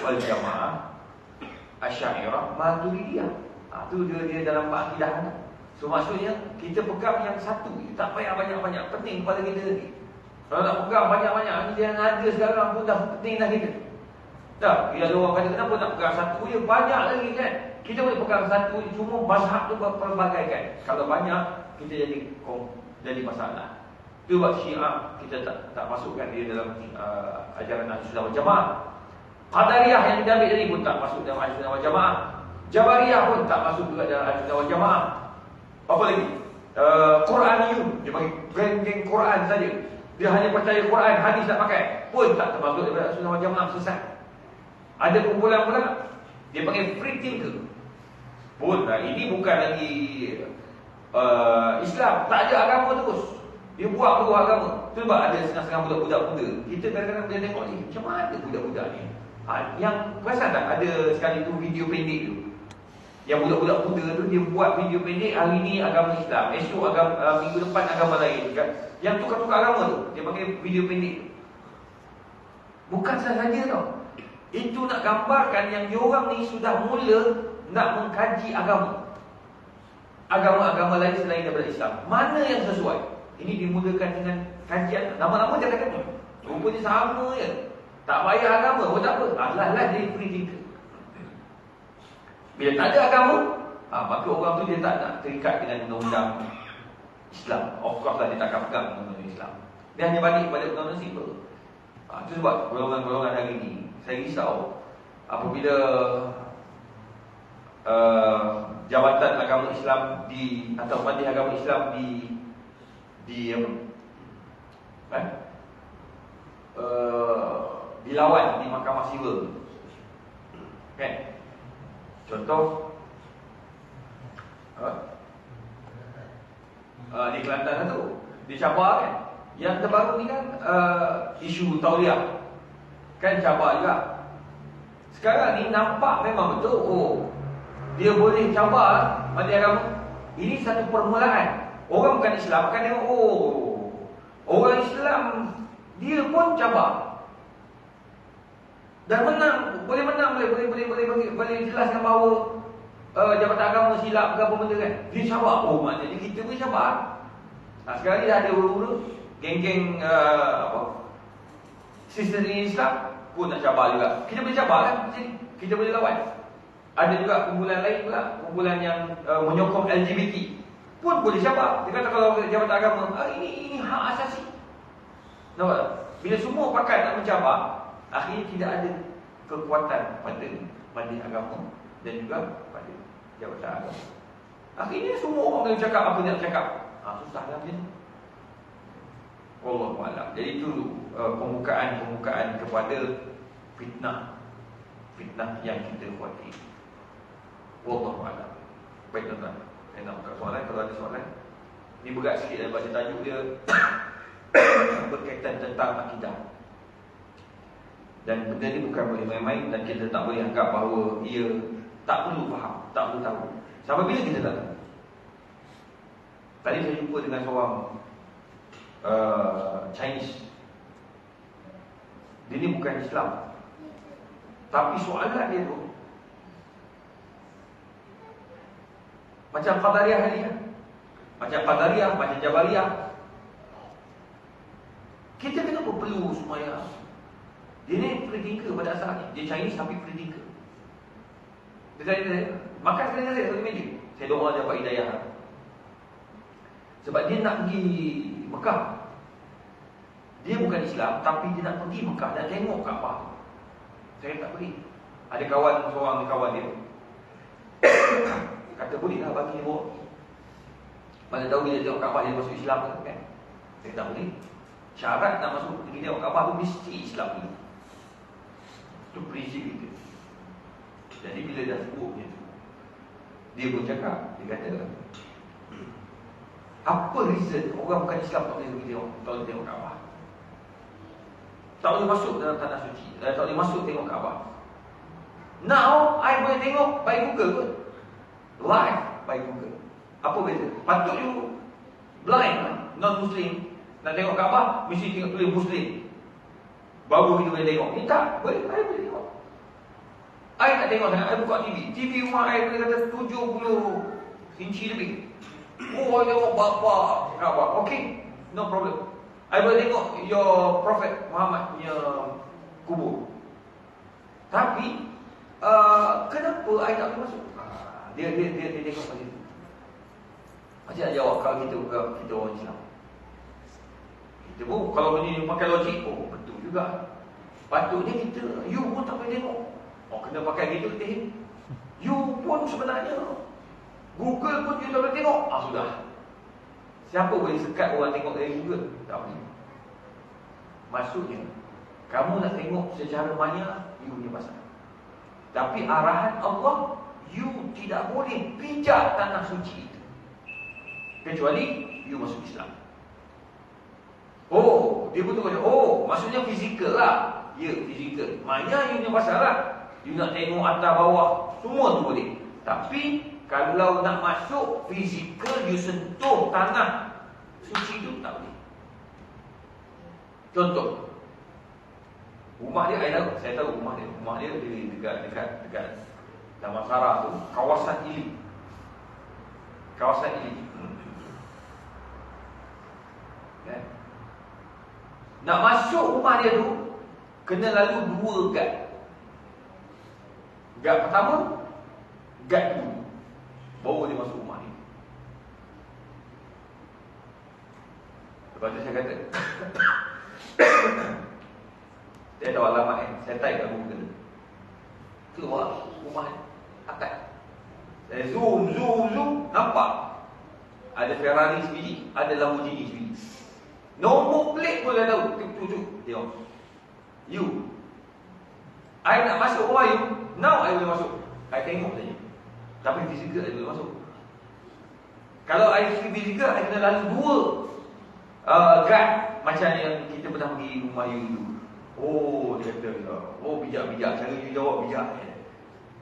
wal Jamaah, Asy'ariyah, Maturidiyah. Tu dia dalam akidah. So maksudnya kita pegang yang satu, tak payah banyak-banyak, penting kepada kita lagi. Kalau nak pegang banyak-banyak, ni dia ada sekarang pun dah penting dah kita. Tak, bila ada orang kata kenapa nak pegang satu je, banyak lagi kan. Kita boleh pegang satu, cuma mazhab tu berpelbagai kan. Kalau banyak, kita jadi masalah. Itu sebab Syiah kita tak masukkan dia dalam ajaran Ahlussunnah wal Jamaah. Qadariyah yang kita ambil tadi pun tak masuk dalam Ahlussunnah wal Jamaah. Jabariyah pun tak masuk juga dalam Ahlussunnah wal Jamaah. Apa lagi? Quraniyun, dia bagi geng Quran saja. Dia hanya percaya Quran, hadis tak pakai, pun tak termasuk daripada Ahlussunnah wal Jamaah, sesat. Ada kumpulan pula dia panggil free thinker. Pun ini bukan lagi Islam, tak ada agama terus. Dia buat perlu agama. Itu sebab ada setengah-setengah budak-budak muda. Kita kadang-kadang boleh tengok ni, macam mana budak-budak ni? Yang perasan tak ada sekali tu video pendek tu. Yang budak-budak muda tu dia buat video pendek, hari ni agama Islam, esok agama, minggu depan agama lain kan? Yang tukar-tukar agama tu, dia panggil video pendek. Bukan sahaja tau. Itu nak gambarkan yang diorang ni sudah mula nak mengkaji agama. Agama-agama lain selain daripada Islam. Mana yang sesuai? Ini dimulakan dengan kajian. Nama-nama dia kata ni, rupanya sama je. Tak payah agama, tak apa. Alah-alah dia free thinker. Bila tak ada agama, maka orang tu dia tak nak terikat dengan undang-undang Islam. Of course lah dia takkan pegang undang-undang Islam. Dia hanya balik kepada undang-undang sipil. Itu sebab golongan-golongan hari ini, saya risau apabila jabatan agama Islam atau majlis agama Islam dilawan di Mahkamah Sivil. Kan? Contoh di Kelantan tu, di Sabah kan. Yang terbaru ni kan isu tauliah. Kan cabar juga. Sekarang ni nampak memang betul, dia boleh cabar majlis agama. Ini satu permulaan. Orang bukan Islam akan tengok, orang Islam dia pun cabar. Dan menang, boleh jelaskan bahawa jabatan agama silap ke apa benda kan. Dia cabar. Maknanya kita boleh cabar. Sekarang ni dah ada urut-urut geng-geng sistem Islam pun nak cabar juga. Kita boleh cabar kan macam ni. Kita boleh lawan. Ada juga kumpulan lain pula, kumpulan yang menyokong LGBT pun boleh cabar. Dia kata kalau jabatan agama, ini hak asasi. Nampak tak? Bila semua pakat nak mencabar, akhirnya tidak ada kekuatan pada majlis agama dan juga pada jabatan agama. Akhirnya semua orang boleh cakap apa dia nak cakap. Susahlah macam ni. Wallahu a'lam. Jadi itu pembukaan kepada fitnah yang kita khuati. Wallahu a'lam. Baik tuan-tuan, saya nak buka soalan. Kalau ada soalan, ni berat sikit daripada tajuk dia berkaitan tentang akidah. Dan benda ni bukan boleh main-main, dan kita tak boleh anggap bahawa ia tak perlu faham, tak perlu tahu. Sampai bila kita tak tahu? Tadi saya jumpa dengan seorang Chinese. Dia ni bukan Islam, tapi soalan dia tu macam Qadariyah hari kan? Macam Qadariyah, macam Jabariyah. Kita kenapa perlu semaya? Dia ni free thinker pada asalnya. Dia Chinese tapi free thinker. Dia tanya, makan sekali saya satu meja. Saya doa dia dapat hidayah. Sebab dia nak pergi Mekah. Dia bukan Islam, tapi dia nak pergi Mekah dan tengok Kaabah. Saya tak pergi. Ada seorang kawan dia kata bolehlah bagi dia bawa. Mana tahu bila tengok Kaabah dia masuk Islam kan? Saya tak boleh. Syarat nak masuk pergi tengok Kaabah tu mesti Islam dulu. Itu prinsip itu. Jadi bila dah sebut macam tu, dia pun cakap, dia kata, apa reason orang bukan Islam tak boleh tengok Kaabah? Tak boleh masuk dalam tanah suci, tak boleh masuk tengok Kaabah. Now, I boleh tengok by Google pun. Live by Google. Apa beza? Patut you blind, non-Muslim, nak tengok Kaabah, mesti tengok tulis Muslim, baru kita boleh tengok. Tak, boleh, I boleh tengok. I nak tengok sangat, I buka TV. TV rumah I boleh kata 70 inci lebih. Oh, I tengok bapa. Okay, no problem. I boleh tengok your Prophet Muhammad punya kubur. Tapi kenapa I tak boleh masuk? Dia tengok macam tu. Macam nak jawab kalau kita orang Islam. Kita pun kalau ni pakai logik, oh betul juga. Patutnya kita, you pun tak boleh tengok. Oh kena pakai gitu kita. You pun sebenarnya Google pun you tak boleh tengok. Sudah. Siapa boleh sekat orang tengok dari Google? Tak boleh. Maksudnya kamu nak tengok secara maya, you punya pasal. Tapi arahan Allah, you tidak boleh pijak tanah suci itu kecuali you masuk Islam. Oh, dia betul kata, oh, maksudnya fizikal lah. Ya, fizikal. Maya you punya pasal lah. You nak tengok atas bawah, semua tu boleh. Tapi kalau nak masuk fizikal, you sentuh tanah suci tu tak boleh. Contoh, rumah dia, saya tahu rumah dia. Rumah dia dekat Damansara tu, kawasan Ili. Kawasan Ili. Kan? Nak masuk rumah dia tu kena lalu 2 guard. Guard pertama, guard kedua, baru dia masuk rumah ni. Lepas tu saya kata saya tahu alamat ni, saya type kat Google. Keluar rumah ni, akad. Saya zoom, nampak ada Ferrari sebiji, ada Lamborghini sebiji. Nombor plate pun dah tahu. Tengok. You, I nak masuk rumah you, now I boleh masuk. I tengok saja. Tapi fizikal I boleh masuk. Kalau I fizikal, I kena lalu 2 guard. Macam yang kita pernah pergi rumah you dulu. Oh, dia kata, oh bijak-bijak. Cara you jawab bijak.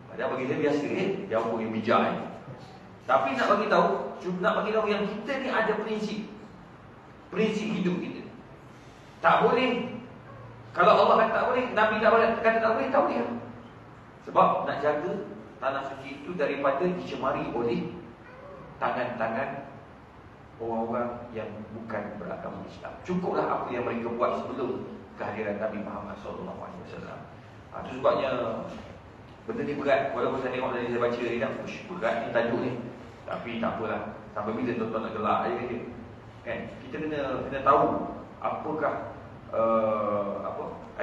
Padahal bagi saya biasa jawab yang bijak. Tapi nak bagi tahu yang kita ni ada prinsip hidup kita. Tak boleh. Kalau Allah kata tak boleh, Nabi tak boleh, kata tak boleh, tak boleh. Sebab nak jaga tanah suci itu daripada dicemari oleh tangan-tangan orang-orang yang bukan beragama Islam. Cukuplah apa yang mereka buat sebelum kehadiran Nabi Muhammad SAW. Itu sebabnya benda ni berat. Walaupun saya tengok dari saya baca ni dah, berat ni tajuk ni. Tapi tak apalah. Sampai bila tuan-tuan nak gelak je kata. Kan? Kita kena tahu apakah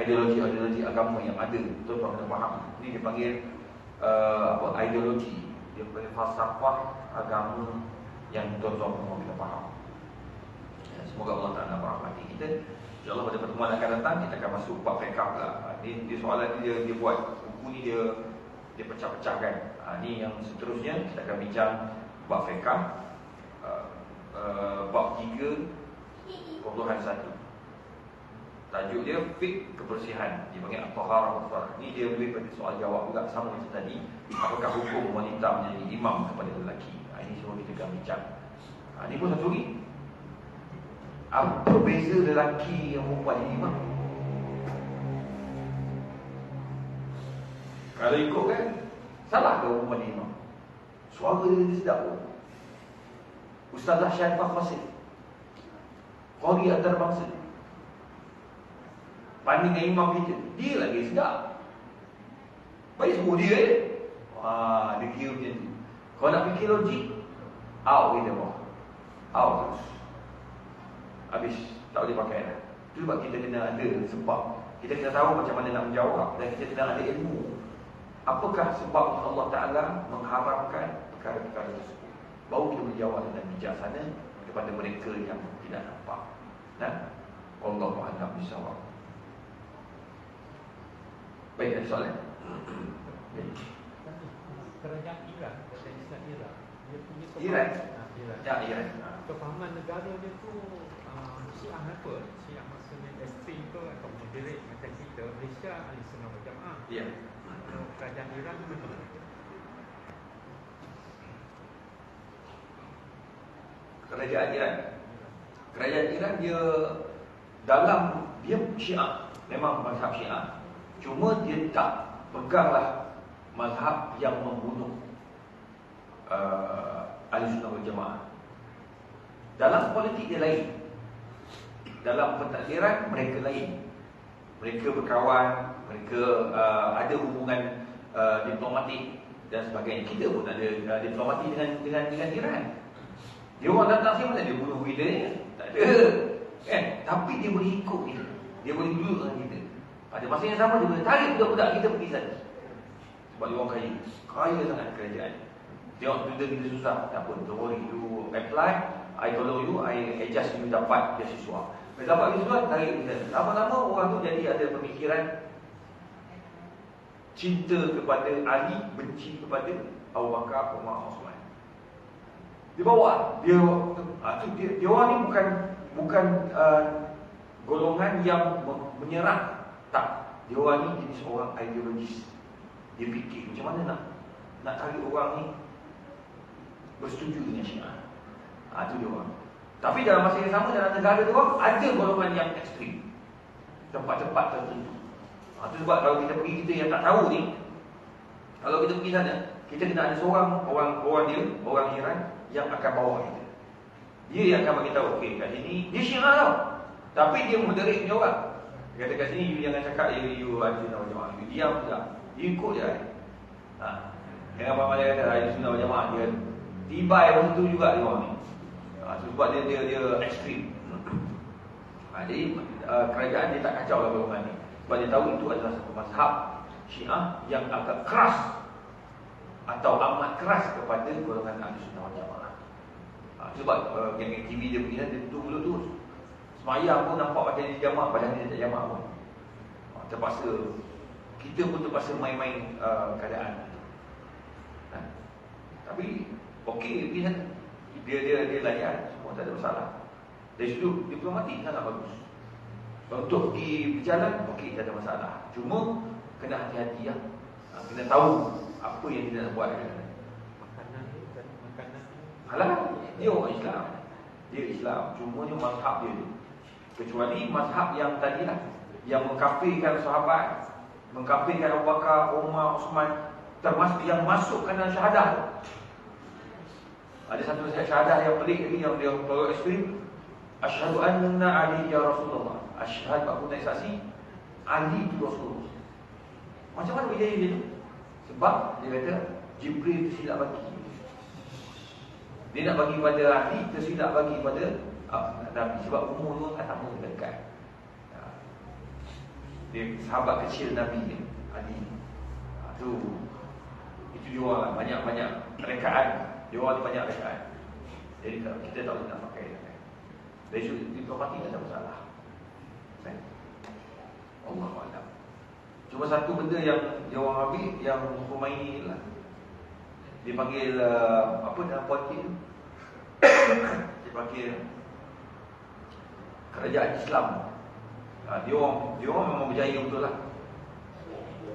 ideologi agama yang ada. Tuan-tuan kena faham. Ini dia panggil ideologi. Dia panggil falsafah agama yang tuan-tuan semua kita faham. Ya, semoga Allah Ta'ala merahmati kita. InsyaAllah pada pertemuan akan datang kita akan masuk bab fiqh pula. Ini soalan ni dia buat. Buku ni dia pecah-pecahkan. Ini yang seterusnya kita akan bincang bab fiqh. Bab 3.1. Tajuk dia fiqh kebersihan. Dia panggil at-taharah. Ini dia lebih pada soal jawab juga sama macam tadi. Apakah hukum wanita menjadi imam kepada lelaki? Ini semua kita akan bincang. Ini pun satu lagi. Apa beza lelaki yang perempuan jadi imam? Kalau ikut kan, salah ke perempuan jadi imam? Suara dia sedap pun. Ustazah Syaifah Fasid, Qari antarabangsa, banding dengan imam kita, dia lagi sedap. Baik sebut dia dia kira macam tu. Kalau nak fikir logik, out kita bawah, out terus. Habis, tak boleh pakai dah. Itu sebab kita kena ada sebab. Kita kena tahu macam mana nak menjawab. Dan kita kena ada ilmu. Apakah sebab Allah Ta'ala mengharamkan perkara-perkara tersebut. Baru kita menjawab dengan bijaksana kepada mereka yang tidak nampak. Wallahu a'lam bishawab. Baik, ada soalan? Kerajaan Iran, Islam Iran, dia punya Iran? Iran. Ya, Iran. Kefahaman negara dia tu Syiah apa? Syiah maksudnya ekstrim ke atau moderate macam kita Malaysia ahli sunnah wal jamaah. Ya. Kerajaan Iran mana? Kerajaan Iran dia Syiah. Memang mazhab Syiah. Cuma dia tak peganglah mazhab yang membunuh Ahlussunnah wal Jamaah. Dalam politik dia lain, dalam pentadbiran mereka lain. Mereka berkawan, mereka ada hubungan diplomatik dan sebagainya. Kita pun ada diplomatik dengan Iran. Dia orang datang sini mana dia bunuh kita ni? Tak ada. Kan? Tapi dia boleh ikut kita. Dia boleh duduk dengan kita. Pada masa yang sama dia boleh tarik budak-budak kita pergi sana. Sebab dia orang kaya. Kaya sangat kerajaan. Tengok duda kita susah. Tak apa, don't worry. You apply, I tolong you, I adjust you dapat beasiswa. Bila dapat beasiswa, tarik pergi sana. Lama-lama orang tu jadi ada pemikiran cinta kepada Ali, benci kepada Abu Bakar, Umar, Osman. Dia bawa dia orang ni bukan golongan yang menyerang. Tak, dia orang ni jenis orang ideologis. Dia fikir macam mana nak tarik orang ni bersetuju dengan Syiah. Itu dia orang. Tapi dalam masa yang sama dalam negara dia orang ada golongan yang ekstrim. Tempat-tempat tertentu. Itu sebab kalau kita pergi, kita yang tak tahu ni, kalau kita pergi sana, kita kena ada seorang orang Iran yang akan bawa kita. Dia yang akan bagi tahu, okey, kat sini dia Syiah tau, tapi dia moderate punya orang. Dia kata kat sini you jangan cakap you Ahlussunnah wal Jamaah. You diam je. You ikut je. Jangan apa-apa dia kata Ahlussunnah wal Jamaah, dia tibai macam tu juga dia orang ni. Sebab dia ekstrim. Jadi kerajaan dia tak kacau lah golongan ni. Sebab dia tahu itu adalah satu mazhab Syiah yang agak keras atau amat keras kepada golongan Ahlussunnah wal Jamaah. Sebab geng TV dia pergi dia tutup mulut tu. Semayang pun nampak macam dia jamak, padahal dia tak jamak pun. Terpaksa, kita pun terpaksa main-main keadaan. Tapi okey, dia layan, semua tak ada masalah. Dari sudut diplomatik sangat bagus. Untuk pergi berjalan, okey, tak ada masalah. Cuma kena hati-hati lah. Kena tahu apa yang kita nak buat. Makanan Halal, dia orang Islam. Dia Islam, cumanya mazhab dia tu. Kecuali mazhab yang tadilah, yang mengkafirkan sahabat, mengkafirkan Abu Bakar, Umar, Osman, termasuk yang masukkan dalam syahadah. Ada satu syahadah yang pelik lagi, yang dia tolak ekstrim. Asyhadu anna Ali ya Rasulullah. Asyhadu, aku nak saksi Ali itu Rasulullah. Macam mana berjaya dia tu? Sebab dia kata Jibril tersilap bagi. Dia nak bagi pada Ali, tersilap bagi pada Nabi. Sebab umur tu kan sama dekat. Dia sahabat kecil Nabi ni, Ali. Itu dia orang lah. Banyak rekaan. Dia orang ni banyak rekaan. Jadi kita tak boleh nak pakai. Dari sudut diplomatik tak ada masalah. Allahuakbar. Cuma satu benda yang dia orang ambil, yang Khomeini lah. Dia panggil apa dalam politik tu? Dia panggil kerajaan Islam. Dia orang memang berjaya betul lah.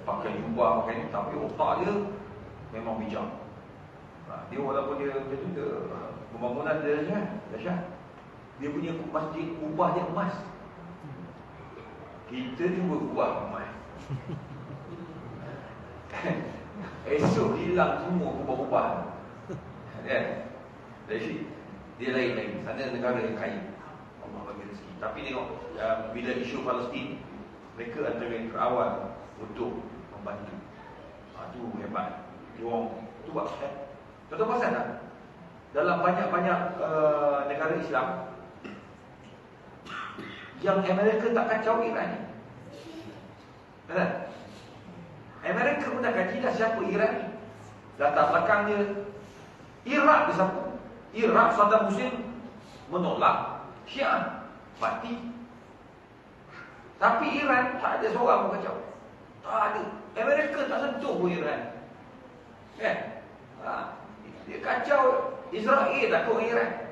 Pakai jubah, pakai ni, tapi otak dia memang bijak. Dia walaupun dia macam tu, pembangunan dia dahsyat. Dia punya masjid, kubah dia emas. Kita cuba kubah emas. Esok hilang semua kubah-kubah. Jadi dia lain-lain. Sana negara yang kaya, Allah bagi rezeki. Tapi tengok, bila isu Palestin, mereka antara yang terawal untuk membantu. Itu hebat. Dia orang tu buat. Contoh pasal tak? Dalam banyak-banyak negara Islam, yang Amerika tak kacau Iran ni. Betul? Amerika pun tak kaji dah siapa Iran ni. Latar belakang dia, Iraq bersatu. Iraq, Saddam Hussein menolak Syiah, mati. Tapi Iran tak ada seorang pun kacau. Tak ada. Amerika tak sentuh pun Iran. Kan? Dia kacau Israel takut Iran.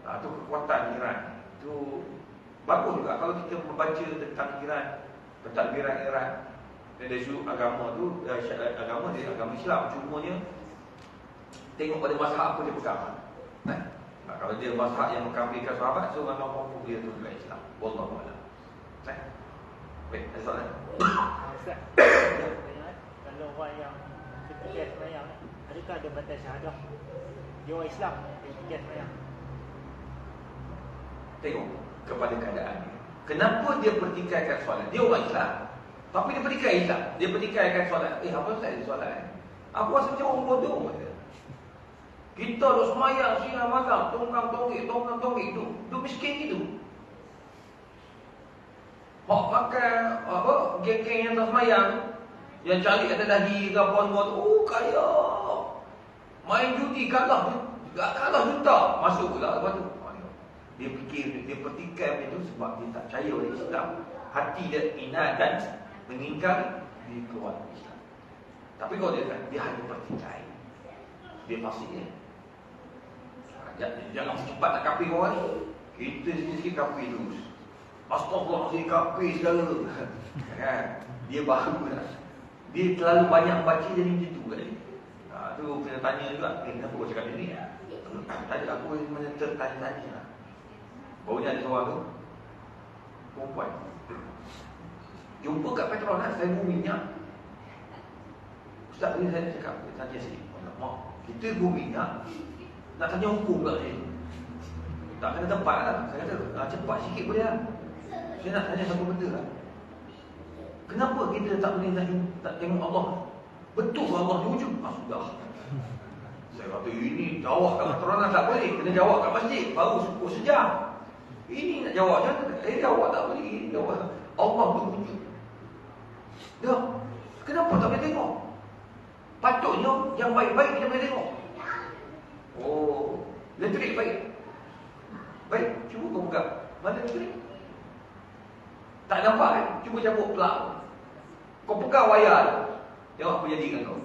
Itu kekuatan Iran. Itu bagus juga kalau kita membaca tentang Iran, pentadbiran Iran. Dan dari sudut agama tu, agama dia agama Islam. Cumanya tengok pada mazhab apa dia pegang. Kalau dia mazhab yang mengkafirkan sahabat, so memang mampu dia tu juga Islam. Wallahu a'lam. Baik, ada soalan? Kalau orang yang ketika semayang, adakah ada batas syahadah? Dia orang Islam, dia ketika semayang. Tengok kepada keadaannya. Kenapa dia pertikaikan solat? Dia orang Islam, tapi dia pertikai Islam. Dia pertikaikan solat. Apa saya solat? Aku rasa macam orang bodoh. Kita duk semayang siang malam, tongkang-tonggik tu miskin gitu. Hak makan apa geng-geng yang tak semayang, yang cari atas dahi ke apa semua tu, oh kaya. Main judi kalah juta, masuk pula lepas tu. Dia fikir, dia pertikai macam tu sebab dia tak percaya oleh Islam. Hati dia inat dan mengingkari, dia keluar dari Islam. Tapi kalau dia hanya pertikai, dia fasik dia. Jangan cepat nak kafir orang ni. Kita sikit-sikit kafir terus. Astagfirullahaladzim, kafir segala. Kan? Dia baru dah. Dia terlalu banyak baca jadi macam tu kan. Tu kena tanya juga, kenapa kau cakap macam ni? Tadi aku macam tertanya-tanya. Barunya ada seorang tu, perempuan, jumpa kat Petronas, saya beli minyak. Ustaz ni saya cakap, tanya sikit. Mak, kita beli minyak, nak tanya hukum pula saya. Tak kena tempat lah. Saya kata, cepat sikit boleh lah. Saya nak tanya satu benda lah. Kenapa kita tak boleh nak tengok Allah? Betul Allah di ujung? Sudah. Saya kata, ini jawab kat Petronas tak boleh. Kena jawab kat masjid, baru syukur sejam. Ini nak jawab macam mana? Jawab tak boleh. Ini jawab Allah berwujud. Dah. Kenapa tak boleh tengok? Patutnya yang baik-baik kita boleh tengok. Oh, elektrik baik. Baik, cuba kau buka. Mana elektrik? Tak nampak kan? Cuba cabut plug. Kau pegang wayar. Tengok apa jadi dengan kau.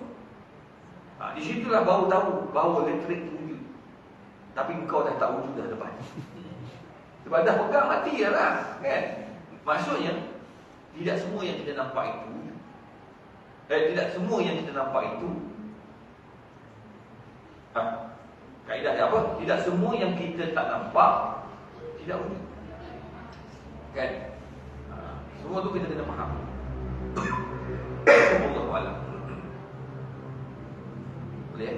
Di situlah baru tahu bahawa elektrik itu wujud. Tapi kau dah tak wujud dah depan. Sebab dah pegang mati lah kan? Maksudnya tidak semua yang kita nampak itu wujud. Tidak semua yang kita nampak itu kaedah dia apa? Tidak semua yang kita tak nampak tidak wujud. Kan? Semua tu kita kena faham. Wallahu a'lam. Boleh?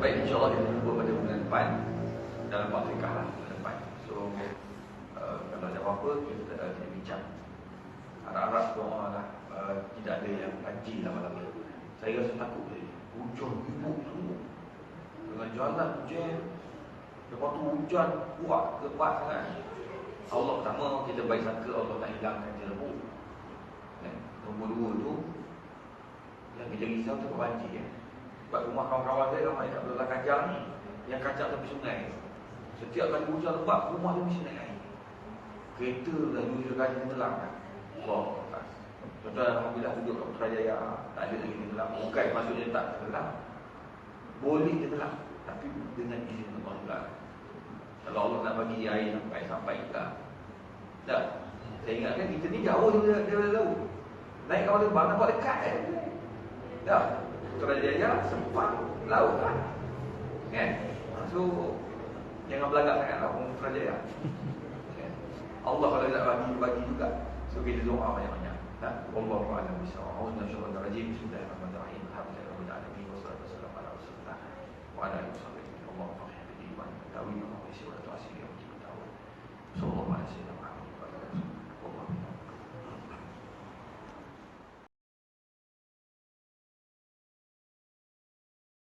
Baik, insyaAllah kita jumpa pada bulan depan dalam Afrikah lah bulan depan. So kalau ada apa-apa kita bincang. Harap-harap doa lah tidak ada yang banjir lah malam ni. Saya rasa takut je. Hujan ribut semua. Dengan jalan hujan. Lepas tu hujan kuat, lebat sangat. Allah pertama kita baik sangka Allah tak hilangkan jerebu. Nombor dua tu yang kita risau tu banjir. Sebab rumah kawan-kawan saya ramai kat belah Kajang ni, yang kacang tepi sungai. Setiap kali hujan lebat, rumah dia mesti naik air. Kereta dah dulu kali tenggelam kan. Allah. Contohnya Alhamdulillah duduk kat Putrajaya, tak ada lagi tenggelam. Bukan maksudnya tak tenggelam, boleh tenggelam, tapi dengan izin Allah juga. Kalau Allah nak bagi air sampai kita. Tak. Saya ingatkan kita ni jauh dia laut. Naik kapal terbang nampak dekat kan. Tak. Putrajaya sempat laut kan. Kan? So jangan belagak sangatlah orang Putrajaya. Kan? Allah kalau nak bagi juga. So kita doa banyak-banyak. Wallahu a'lam bishawab. Auzubillahi rajim. Bismillahirrahmanirrahim. Alhamdulillahirabbil alamin. Wassalatu wassalamu ala rasulillah wa ala alihi wasallam. Allahumma fahmi bi iman. Tawil wa isi wa ta'asiri wa tahu. Sallallahu alaihi wasallam.